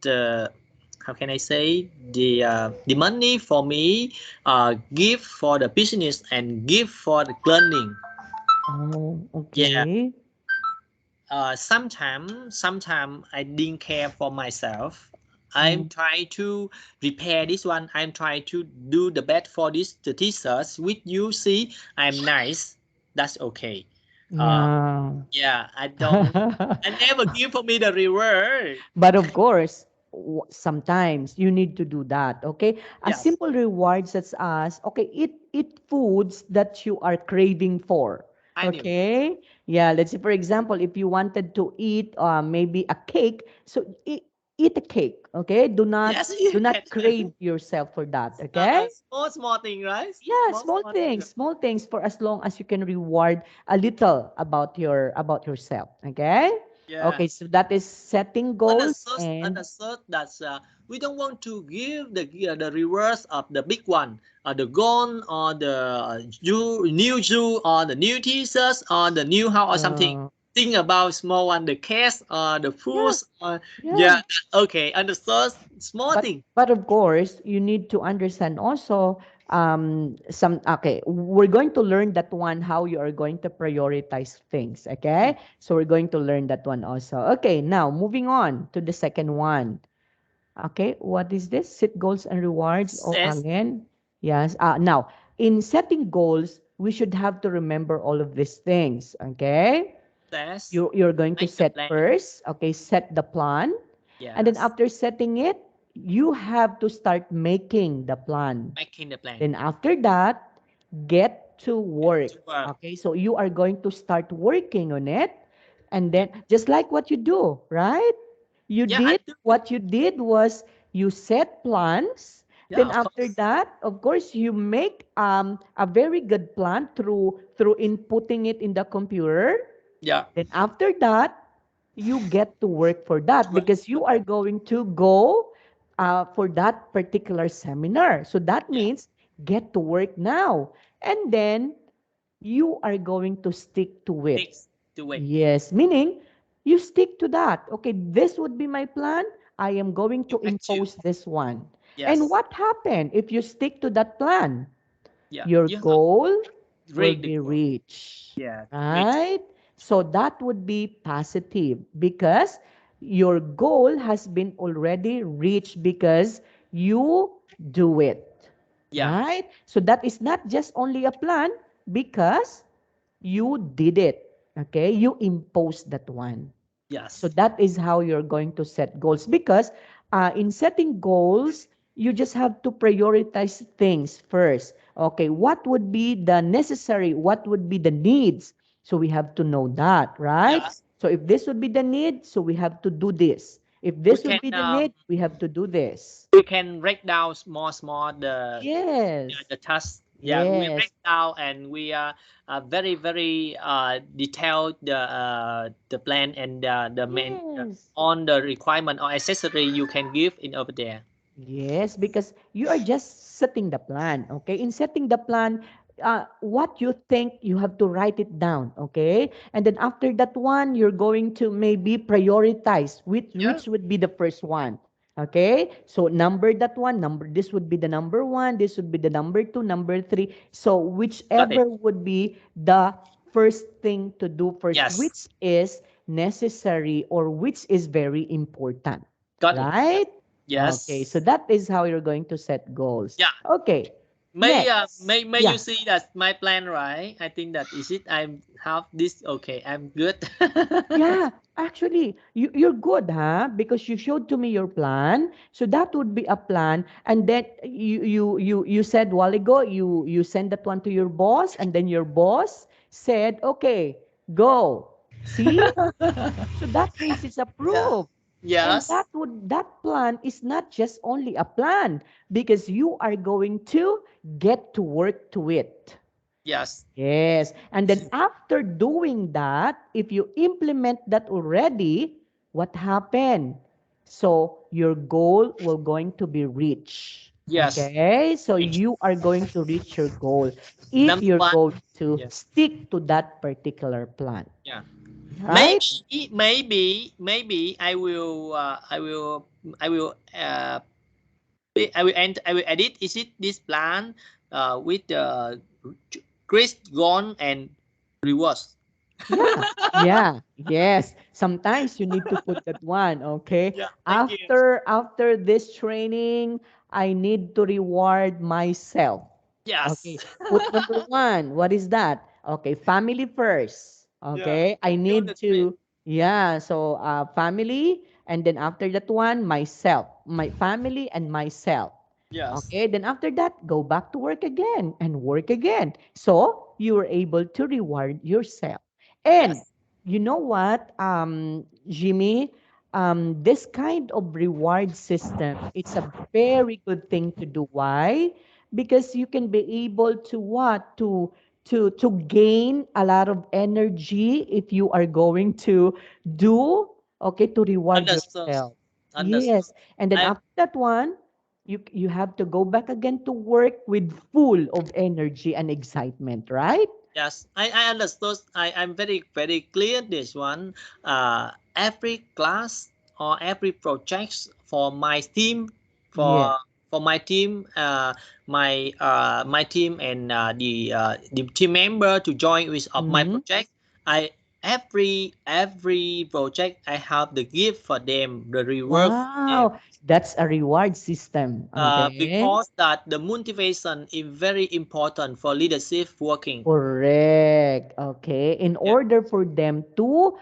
B: how can I say the money for me give for the business and give for the learning.
A: Oh,
B: Yeah,
A: okay.
B: sometimes I didn't care for myself. I'm
A: Mm,
B: trying to repair this one. I'm trying to do the best for this the t-shirts with you. See, I'm nice. That's okay. Uh,
A: yeah.
B: yeah, I don't. I never give for me the reward.
A: But of course, sometimes you need to do that, okay? A
B: Yes,
A: simple reward such as, okay, eat foods that you are craving for,
B: I knew.
A: okay? Yeah, let's say, for example, if you wanted to eat maybe a cake, so eat a cake, okay? Do not
B: Yes, you
A: do
B: can.
A: not crave yourself for that, okay?
B: Small thing, right?
A: Yeah,
B: Small thing.
A: small things for as long as you can reward a little about yourself. Okay?
B: Yeah.
A: Okay, so that is setting goals and
B: Understood that we don't want to give the reverse of the big one, the gold or the new shoe or the new t-shirts or the new house or something.
A: uh
B: Think about small one, the case or the
A: yeah,
B: foods. Yeah,
A: yeah.
B: okay, understood. Small
A: But
B: thing.
A: but of course, you need to understand also some okay, we're going to learn that one how you are going to prioritize things,
B: Mm.
A: okay? So we're going to learn that one also. Okay, now moving on to the second one. Okay, what is this? Set goals and rewards. Oh,
B: Says,
A: again. Yes. Now, in setting goals, we should have to remember all of these things. Okay,
B: says,
A: you're going to
B: make the
A: set
B: plan.
A: first. Okay, set the plan, and then
B: Yes,
A: after setting it, you have to start making the plan.
B: making the plan.
A: Then after that, get to
B: Get
A: work.
B: to work.
A: Okay, so you are going to start working on it. And
B: Yeah,
A: then just like what you do, right? You
B: yeah, I
A: did
B: do.
A: what you did was you set plans.
B: Yeah,
A: Then
B: of
A: after
B: course.
A: that, of course, you make a very good plan through inputting it in the computer.
B: Yeah,
A: Then after that, you get to work for that
B: work
A: because
B: for
A: you are
B: that.
A: going to go for that particular seminar. So that
B: Yeah,
A: means get to work now. And then you are going to stick to it.
B: takes to wait.
A: Yes, meaning you stick to that. Okay, this would be my plan. I am going
B: You
A: to
B: achieve.
A: impose this one. And
B: Yes.
A: what happened if you stick to that plan?
B: Yeah.
A: Your
B: You have
A: goal will
B: read the
A: be
B: goal.
A: reached,
B: Yeah. Reach.
A: right? So that would be positive because your goal has been already reached because you do it,
B: Yeah.
A: right? So that is not just only a plan because you did it, okay? You imposed that one. So
B: Yes.
A: that is how you're going to set goals because in setting goals, you just have to prioritize things first. Okay, what would be the necessary, what would be the needs, So we have to know that, right?
B: Yes.
A: So if this would be the need, so we have to do this. If
B: We
A: this
B: can
A: would be the need, we have to do this.
B: we can break down small
A: Yes.
B: the task. Yeah, we break
A: Yes.
B: down and we are very detailed the plan and the main
A: Yes.
B: on the requirement or accessory you can give in over there.
A: Yes, because you are just setting the plan, okay? In setting the plan, what you think, you have to write it down, okay? And then after that one, you're going to maybe prioritize
B: Yeah,
A: which would be the first one, okay? So number that one, number this would be the number one, this would be the number two, number three. So
B: got it.
A: whichever would be the first thing to do first,
B: Yes,
A: which is necessary or which is very important,
B: got it.
A: right? Okay, so
B: Yes.
A: that is how you're going to set goals.
B: Yeah.
A: Okay, next.
B: May you
A: Yeah,
B: see that my plan, right? I think that is it. I have this. Okay, I'm good.
A: yeah. Actually, you're good, huh? Because you showed to me your plan. So that would be a plan. And then you said while ago you send that one to your boss, and then your boss said, okay, go. See? So that means it's
B: Yeah.
A: approved. And
B: Yes.
A: that plan is not just only a plan because you are going to get to work to it.
B: Yes.
A: Yes. And then after doing that, if you implement that already, what happened? So your goal will going to be reached.
B: Yes.
A: Okay? So
B: Rich.
A: you are going to reach your goal if
B: Number
A: you're
B: one.
A: going to
B: Yeah.
A: stick to that particular plan.
B: Yeah.
A: Right?
B: Maybe I will I will edit is it this plan with the Chris gone and reverse.
A: Yeah, yeah, yes. Sometimes you need to put that one, okay?
B: Yeah. Thank you.
A: After this training, I need to reward myself.
B: Yes.
A: Okay, put number one. What is that? Okay, family first.
B: Yeah.
A: Okay, I
B: You on the
A: need
B: trip.
A: to, yeah, so family, and then after that one, myself, my family and myself.
B: Yes.
A: Okay, then after that, go back to work again and work again. So you are able to reward yourself. And
B: Yes.
A: you know what, Jimmy, this kind of reward system, it's a very good thing to do. Why? Because you can be able to what? To gain a lot of energy if you are going to do, okay, to reward
B: Understood.
A: yourself.
B: Understood.
A: Yes. And then
B: I
A: after that one, you have to go back again to work with full of energy and excitement, right?
B: Yes, I understood. I'm very clear this one. Every class or every project for my team,
A: Yeah.
B: for my team, my team and the team member to join with of my
A: Mm-hmm.
B: project. I every project I have the gift for them, the reward for them.
A: Wow, that's a reward system. Okay.
B: Because that the motivation is very important for leadership working.
A: Correct. Okay. In
B: Yeah.
A: order for them to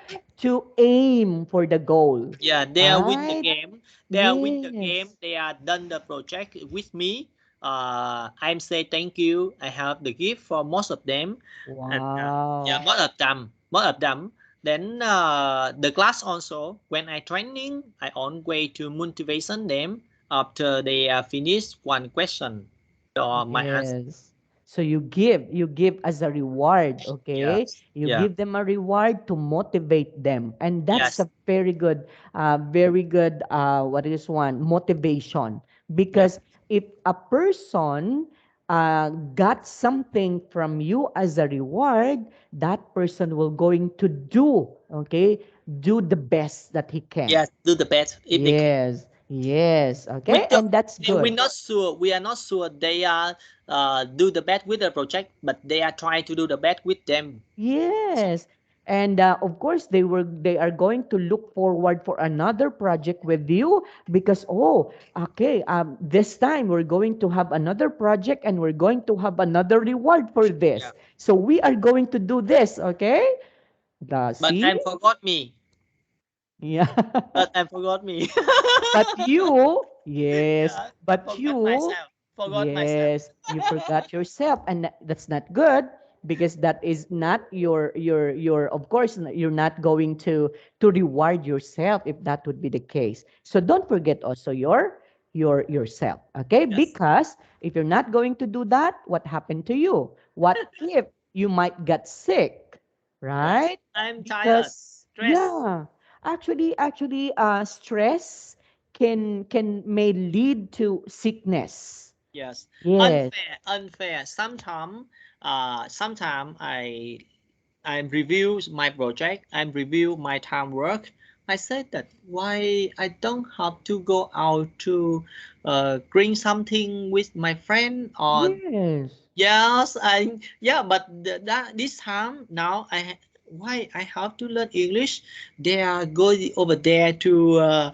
A: aim for the goal.
B: Yeah, they are win the
A: Right?
B: game. They are win the game.
A: Yes.
B: They are done the project with me. I'm say thank you. I have the gift for most of them, and yeah,
A: Wow.
B: most of them. Then the class also when I training, I always to motivation them after they finish one question. So my answer.
A: Yes. So you give as a reward, okay?
B: Yes.
A: You
B: Yeah.
A: give them a reward to motivate them. And that's
B: Yes.
A: a very good, what is one? Motivation.
B: Yeah.
A: Because if a person got something from you as a reward, that person will going to do, okay? Do the best that he can.
B: Yes. Do the best if they can.
A: Yes. Yes.
B: We
A: Okay.
B: don't,
A: And that's
B: we're
A: good.
B: not sure. We are not sure they are do the best with the project, but they are trying to do the best with them. So
A: Yes. And of course they are going to look forward for another project with you because okay, this time we're going to have another project and we're going to have another reward for
B: yeah.
A: this. So we are going to do this, okay?
B: But
A: See?
B: I forgot me.
A: Yeah.
B: But I forgot me.
A: But you, yes,
B: Yeah.
A: but
B: Forgot
A: you,
B: myself. Forgot myself.
A: yes, you forgot yourself and that's not good because that is not your of course you're not going to reward yourself if that would be the case. So don't forget also yourself, okay?
B: Yes.
A: Because if you're not going to do that, what happened to you? What if you might get sick,
B: Yes.
A: right?
B: I'm tired.
A: Because
B: Stress.
A: yeah, actually stress can may lead to sickness.
B: Yes.
A: Yes.
B: Unfair. Unfair. Sometimes I review my project. I review my time work. I said that why I don't have to go out to drink something with my friend or
A: Yes.
B: yes, but that this time now why I have to learn English? They are going over there to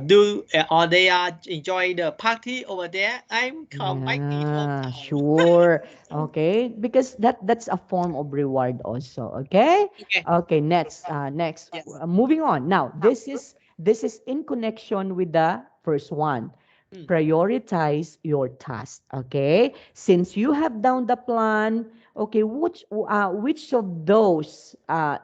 B: do or they are enjoy the party over there. I'm come back in
A: Yeah,
B: hometown.
A: sure. Okay, because that's a form of reward also. Okay.
B: Okay.
A: Okay, next
B: Yes.
A: moving on. Now, this is in connection with the first one.
B: Mm.
A: Prioritize your task, okay? Since you have down the plan, okay, which of those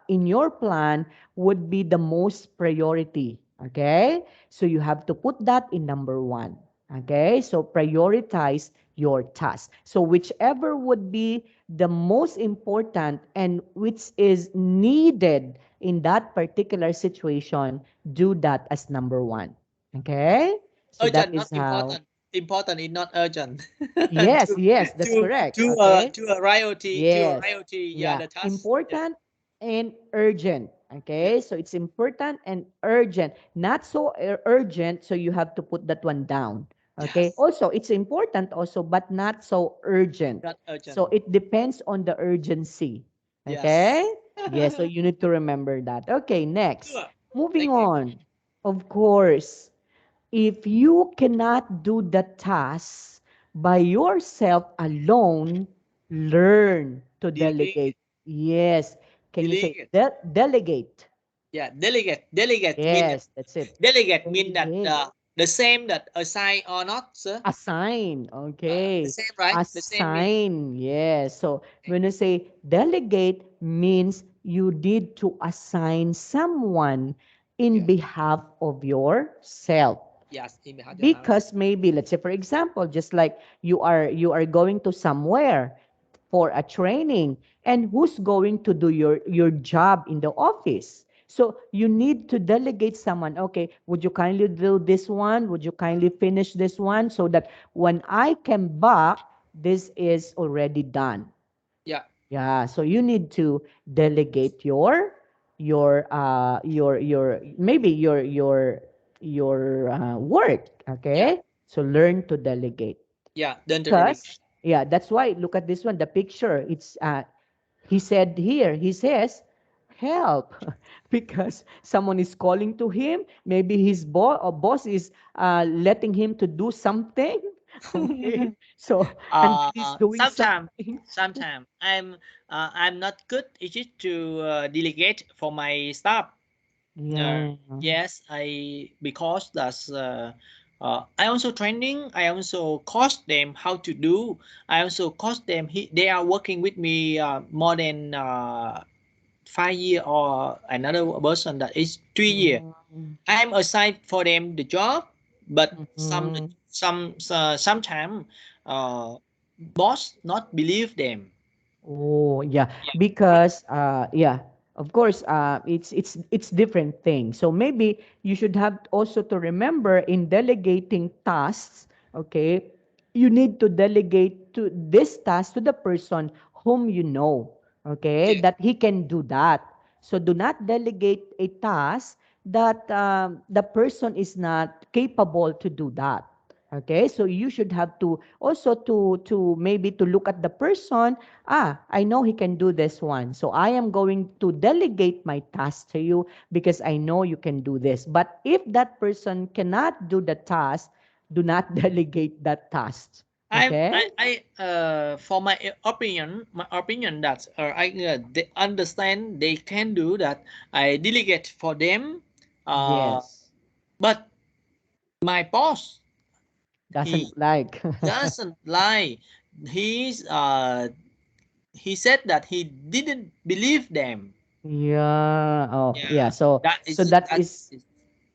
A: in your plan would be the most priority, okay? So you have to put that in number 1. Okay, so prioritize your task. So whichever would be the most important and which is needed in that particular situation, do that as number 1. Okay, so that
B: Urgent,
A: is
B: not
A: how.
B: important. Important is not urgent.
A: Yes,
B: to
A: yes, that's
B: to
A: correct.
B: to
A: Okay.
B: to a priority to a
A: Yes.
B: priority. Yeah,
A: Yeah.
B: the task. Yeah.
A: Important and urgent. Okay.
B: Yes.
A: So it's important and urgent. Not so urgent. So you have to put that one down. Okay.
B: Yes.
A: Also, it's important also, but not so urgent.
B: Not
A: So
B: urgent.
A: it depends on the urgency. Okay.
B: Yes.
A: Yes. So you need to remember that. Okay. Next.
B: Sure.
A: Moving
B: Thank you.
A: on. Of course, if you cannot do the task by yourself alone, learn to delegate.
B: Delegate.
A: Yes. Can you say
B: Delegate.
A: delegate?
B: Yeah, delegate. Delegate mean
A: Yes, that's it.
B: delegate mean that
A: Delegate.
B: the same that assign or not, sir.
A: Assign.
B: The
A: Okay.
B: same, right? The same mean.
A: Assign. Yes. So
B: Okay.
A: when you say delegate means you need to assign someone in
B: Yeah.
A: behalf of yourself.
B: Yes, in behalf your house.
A: Because maybe, let's say for example, just like you are going to somewhere for a training, and who's going to do your job in the office? So you need to delegate someone. Okay, would you kindly do this one? Would you kindly finish this one so that when I come back, this is already done?
B: Yeah.
A: Yeah, so you need to delegate your maybe your work,
B: Yeah.
A: okay? So learn to delegate.
B: Yeah. Then the
A: Because
B: delegate.
A: yeah, that's why look at this one, the picture. It's he said here, he says, help, because someone is calling to him. Maybe his boss is letting him to do something. Okay, so and he's doing
B: Sometimes,
A: something.
B: I'm not good. Is it to delegate for my staff?
A: Yeah.
B: Yes, I because that's I also training. I also coach them how to do. I also coach them. They are working with me more than 5 year or another person that is 3 year.
A: Mm,
B: I'm assigned for them the job, but
A: mhm.
B: sometimes boss not believe them.
A: Oh, yeah.
B: Yeah.
A: Because yeah, of course, it's different things. So maybe you should have also to remember in delegating tasks, okay, you need to delegate to this task to the person whom you know, okay,
B: Yeah.
A: that he can do that. So do not delegate a task that the person is not capable to do that. Okay, so you should have to also to maybe to look at the person. I know he can do this one. So I am going to delegate my task to you because I know you can do this. But if that person cannot do the task, do not delegate that task. Okay?
B: For my opinion that they understand they can do that. I delegate for them. Uh,
A: Yes.
B: but my boss, he
A: Doesn't like.
B: doesn't lie. He's he said that he didn't believe them.
A: Yeah. Oh, yeah.
B: Yeah,
A: So
B: that
A: so
B: is
A: that
B: that
A: is
B: is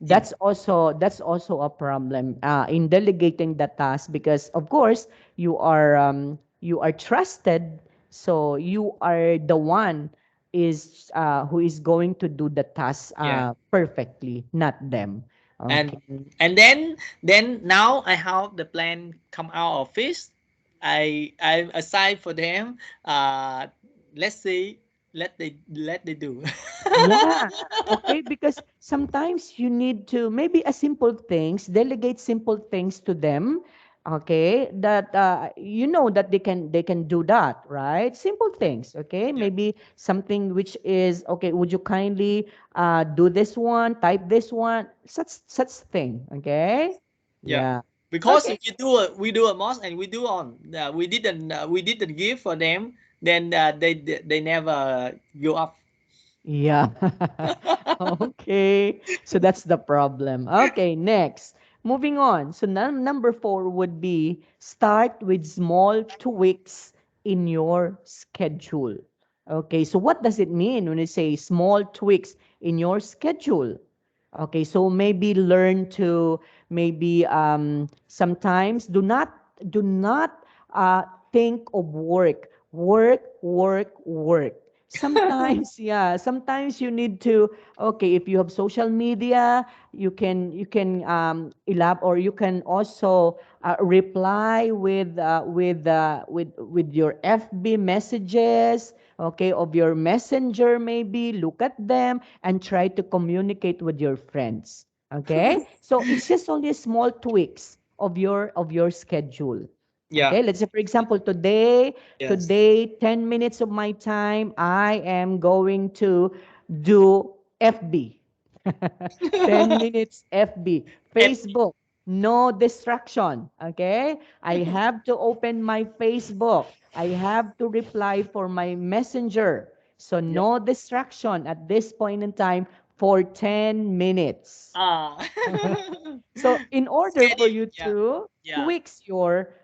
B: him.
A: that's also a problem in delegating the task, because of course you are trusted, so you are the one is who is going to do the task
B: Yeah,
A: perfectly, not them.
B: and
A: Okay.
B: and then now I have the plan come out of this. I assign for them. Let's see, let they do.
A: Yeah. Okay. Because sometimes you need to maybe a simple things, delegate simple things to them. Okay. That that they can do that, right? Simple things. Okay.
B: Yeah,
A: Maybe something which is okay. Would you kindly do this one, type this one, such thing. Okay.
B: yeah.
A: Yeah.
B: Because
A: Okay.
B: if we do a most and we didn't give for them, then they never go up.
A: Yeah. Okay. So that's the problem. Okay, next. Moving on. So number 4 would be start with small tweaks in your schedule. Okay, so what does it mean when you say small tweaks in your schedule? Okay, so maybe learn to maybe sometimes do not think of work. Sometimes, yeah, sometimes you need to, okay, if you have social media, you can elab, or you can also reply with your FB messages, okay, of your messenger, maybe look at them and try to communicate with your friends. Okay, so it's just only small tweaks of your schedule.
B: Yeah.
A: Okay, let's say for example today,
B: Yes.
A: today 10 minutes of my time I am going to do FB. 10 minutes FB,
B: FB.
A: Facebook, no distraction. Okay, I have to open my Facebook, I have to reply for my messenger, so
B: Yeah.
A: no distraction at this point in time for 10 minutes.
B: Ah.
A: So in order for
B: Schedule.
A: you
B: Yeah.
A: to
B: Yeah.
A: tweaks your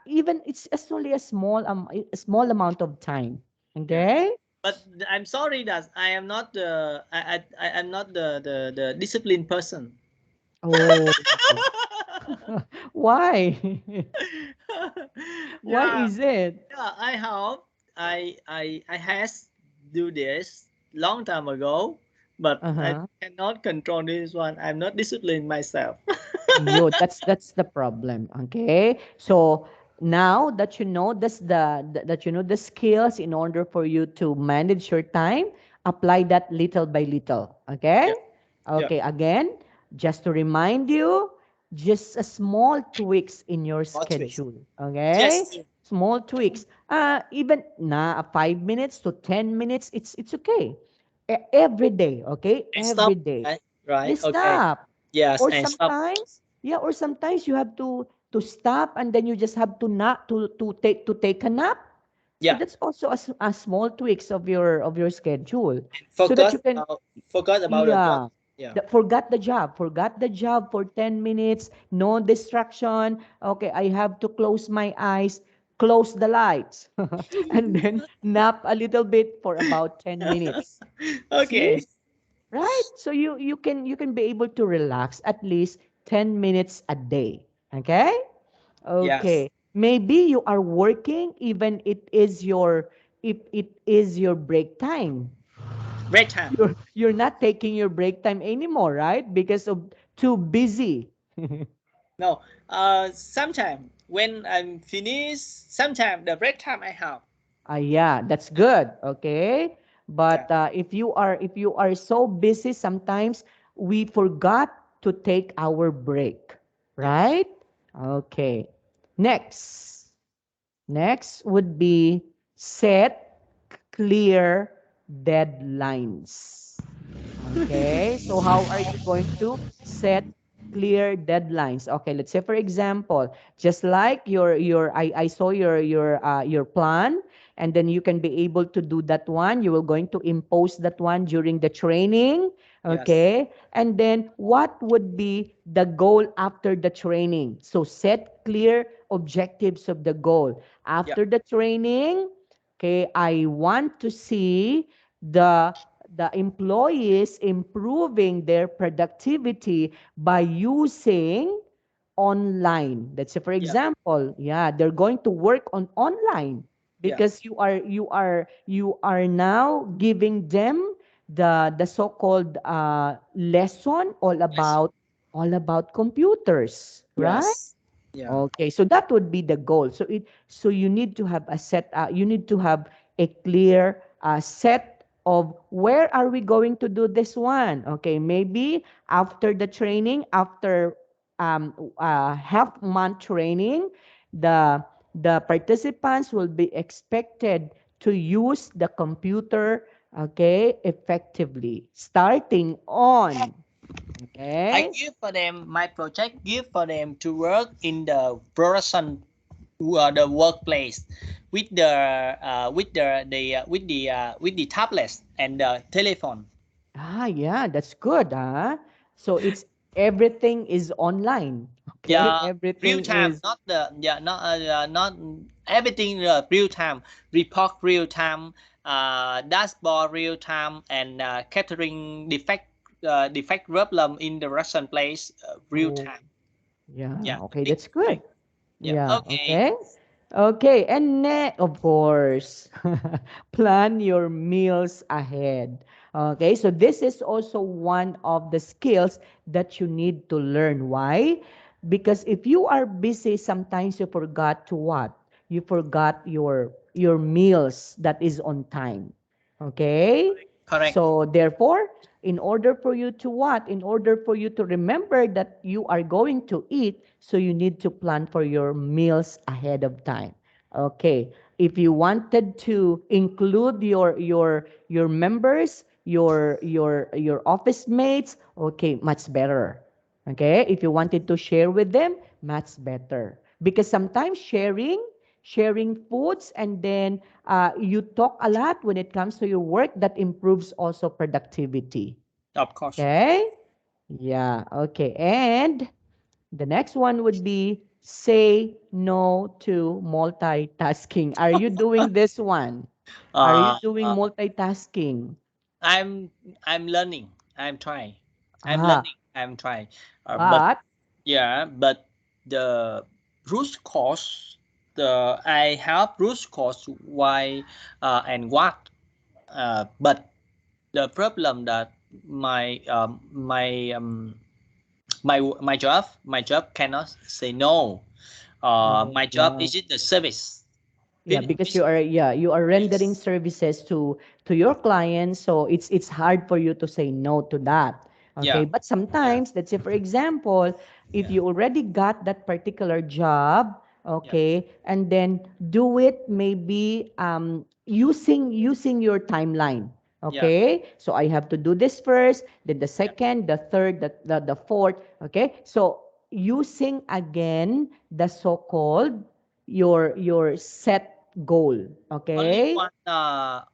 A: even it's only a small amount of time.
B: Yeah.
A: Okay.
B: But I'm sorry that I am not I'm not the disciplined person.
A: Oh. Why? Why
B: Yeah.
A: is it?
B: Yeah. I has do this long time ago, but I
A: Uh-huh.
B: cannot control this one. I'm not disciplined myself.
A: Yo, that's the problem. Okay. So now that you know that you know the skills in order for you to manage your time, apply that little by little. Okay.
B: Yeah. Yeah.
A: Okay. Again, just to remind you, just a small tweaks in your
B: Plot twist.
A: schedule. Okay.
B: Just
A: Small tweaks. Even 5 minutes to 10 minutes, it's okay. Every day. Okay.
B: and
A: Every
B: stop.
A: day.
B: Right. Right.
A: Just
B: Okay.
A: stop.
B: Yes,
A: Or
B: and stop.
A: sometimes, yeah, or sometimes you have to stop and then you just have to not to take a nap. So
B: Yeah.
A: that's also a small tweaks of your schedule,
B: And
A: so that
B: focus
A: you can,
B: about forgot about the job.
A: yeah,
B: Yeah.
A: forgot the job for 10 minutes, no distraction. Okay, I have to close my eyes, close the lights, and then nap a little bit for about 10 minutes. See?
B: Okay.
A: Right? So you can be able to relax at least 10 minutes a day. Okay?
B: Yes.
A: Okay. Maybe you are working even it is your break time.
B: Break time.
A: You're not taking your break time anymore, right? Because of too busy.
B: No. Sometime when I'm finished, sometime the break time I have.
A: Yeah, that's good. Okay.
B: Yeah.
A: But if you are so busy, sometimes we forgot to take our break,
B: Yeah.
A: right? Okay. Next. Next would be set clear deadlines. Okay, so how are you going to set clear deadlines? Okay, let's say for example, just like I saw your plan, and then you can be able to do that one. You will going to impose that one during the training.
B: Yes.
A: Okay, and then what would be the goal after the training? So set clear objectives of the goal
B: Yeah.
A: after the training. Okay, I want to see the the employees improving their productivity by using online. Let's say, for
B: Yeah.
A: example, yeah, they're going to work on online
B: Yeah.
A: because you are now giving them the so-called lesson
B: Yes.
A: all about computers, right?
B: Yes. Yeah.
A: Okay, so that would be the goal. So you need to have a set. You need to have a clear set of where are we going to do this one. Okay, maybe after the training, after half month training, the the participants will be expected to use the computer, okay, effectively, starting on,
B: I
A: okay.
B: give for them my project. Give for them to work in the production, the workplace, with the tablets and the telephone.
A: Ah, yeah, that's good, huh? So it's everything is online. Okay,
B: Yeah, real
A: everything
B: time,
A: is
B: not the yeah, not everything real time. Report real time, dashboard real time, and catering defect problem in the Russian place real
A: oh
B: time.
A: yeah,
B: Yeah, the
A: okay,
B: big
A: that's
B: thing.
A: good.
B: Yeah.
A: Yeah,
B: Okay.
A: okay. Okay, and of course, plan your meals ahead. Okay, so this is also one of the skills that you need to learn. Why? Because if you are busy, sometimes you forgot to what? You forgot your meals that is on time. Okay?
B: Correct.
A: So therefore, in order for you to what? In order for you to remember that you are going to eat, so you need to plan for your meals ahead of time. Okay. If you wanted to include your members, your office mates, okay, much better. Okay? If you wanted to share with them, much better. Because sometimes sharing foods, and then you talk a lot when it comes to your work, that improves also productivity.
B: Of course.
A: Okay? Yeah, okay. And the next one would be say no to multitasking. Are you doing this one? Are you
B: Uh,
A: doing
B: uh,
A: multitasking?
B: I'm I'm learning. I'm trying. I'm
A: Ah,
B: learning. I'm trying. But
A: but
B: yeah, but the root cause, the I have root cause why and what. But the problem that my my job cannot say no.
A: oh,
B: My job
A: yeah.
B: is it the service.
A: Yeah, because you
B: Business.
A: are, yeah, you are rendering
B: Yes.
A: services to your clients, so it's hard for you to say no to that. Okay,
B: Yeah.
A: but
B: Yeah.
A: sometimes, let's say for example, if
B: Yeah.
A: you already got that particular job,
B: Yeah.
A: okay, and then do it maybe using your timeline.
B: Yeah.
A: Okay, so I have to do this first, then the
B: Yeah.
A: second, the third, the fourth. Okay, so using again the so-called your set goal. Okay?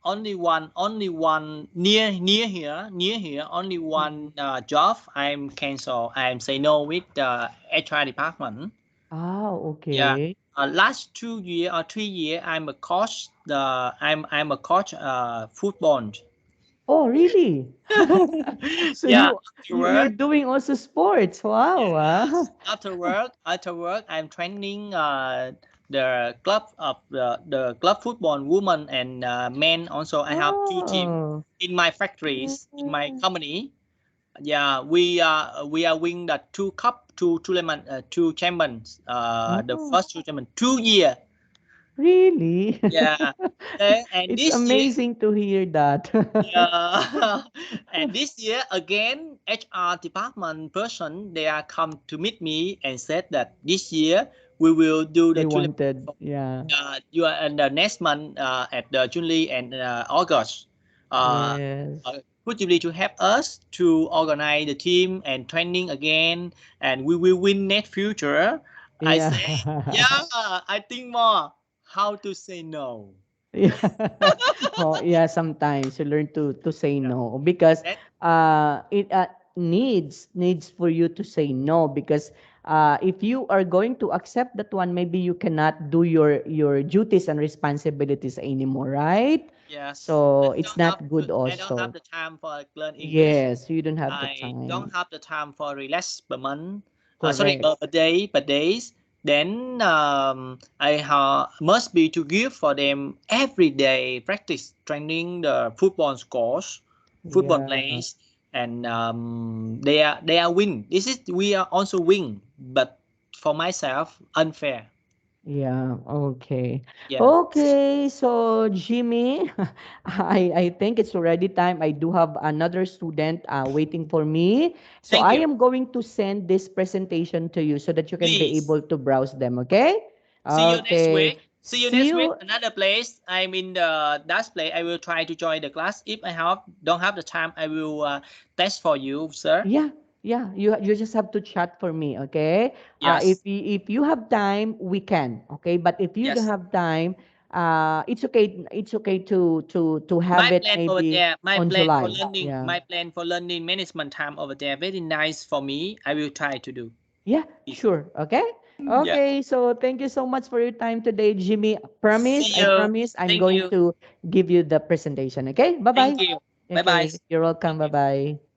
B: Only one near here, only one job. I'm cancel. I'm say no with the HR department.
A: Ah,
B: Yeah.
A: okay.
B: Last 2 year or 3 year, I'm a coach. I'm a coach. Football.
A: Oh, really? So
B: Yeah. After
A: you're
B: work.
A: doing also sports. Wow. Ah.
B: Yes. After work, I'm training the club of the club football women and men. Also, I have two teams
A: Oh.
B: in my factories in my company. Yeah, we are winning the two cup, two tournament, two champions. The
A: Oh,
B: first two champions 2 year.
A: really?
B: Yeah, and
A: It's
B: this year,
A: amazing to hear that.
B: yeah, and this year again, HR department person they are come to meet me and said that this year we will do the
A: They
B: tournament.
A: wanted, yeah.
B: You are in the next month at the July and August. Uh,
A: Yes.
B: Possibly to help us to organize the team and training again, and we will win next future. I
A: Yeah.
B: say, yeah, I think more how to say no.
A: Yeah. Oh, yeah, sometimes you learn to say
B: Yeah,
A: no because
B: that
A: it needs for you to say no because if you are going to accept that one, maybe you cannot do your duties and responsibilities anymore, right?
B: Yes.
A: So it's not good
B: I don't have
A: also.
B: the time for learn English.
A: Yes, you don't have the
B: I don't
A: time.
B: have the time for relax per month. Sorry,
A: Correct.
B: per day, per days. Then must be to give for them every day practice training the football scores, football
A: Yeah.
B: plays, and they are win. This is we are also win, but for myself unfair.
A: Yeah, okay.
B: Yeah.
A: Okay, so Jimmy, I think it's already time. I do have another student waiting for me. So
B: Thank
A: I
B: you.
A: am going to send this presentation to you so that you can be
B: Please.
A: able to browse them, okay?
B: See you next
A: Okay.
B: week. See you
A: See
B: next week.
A: you.
B: Another place. I'm in the that place. I will try to join the class. If I have don't have the time, I will test for you, sir.
A: Yeah, yeah. You just have to chat for me, okay?
B: Yes.
A: If you have time, we can, okay? But if you don't
B: Yes.
A: have time, it's okay. It's okay to have
B: My
A: it
B: plan over
A: maybe
B: there. My
A: on
B: plan for
A: July.
B: learning.
A: Yeah.
B: My plan for learning management time over there. Very nice for me. I will try to do.
A: Yeah,
B: Please.
A: sure. Okay.
B: Yeah.
A: Okay. So thank you so much for your time today, Jimmy.
B: See
A: I
B: you.
A: promise I'm
B: Thank
A: going
B: you.
A: to give you the presentation. Okay. Bye bye.
B: Thank you. Bye bye.
A: Okay. You're welcome.
B: Thank
A: Bye
B: you.
A: bye.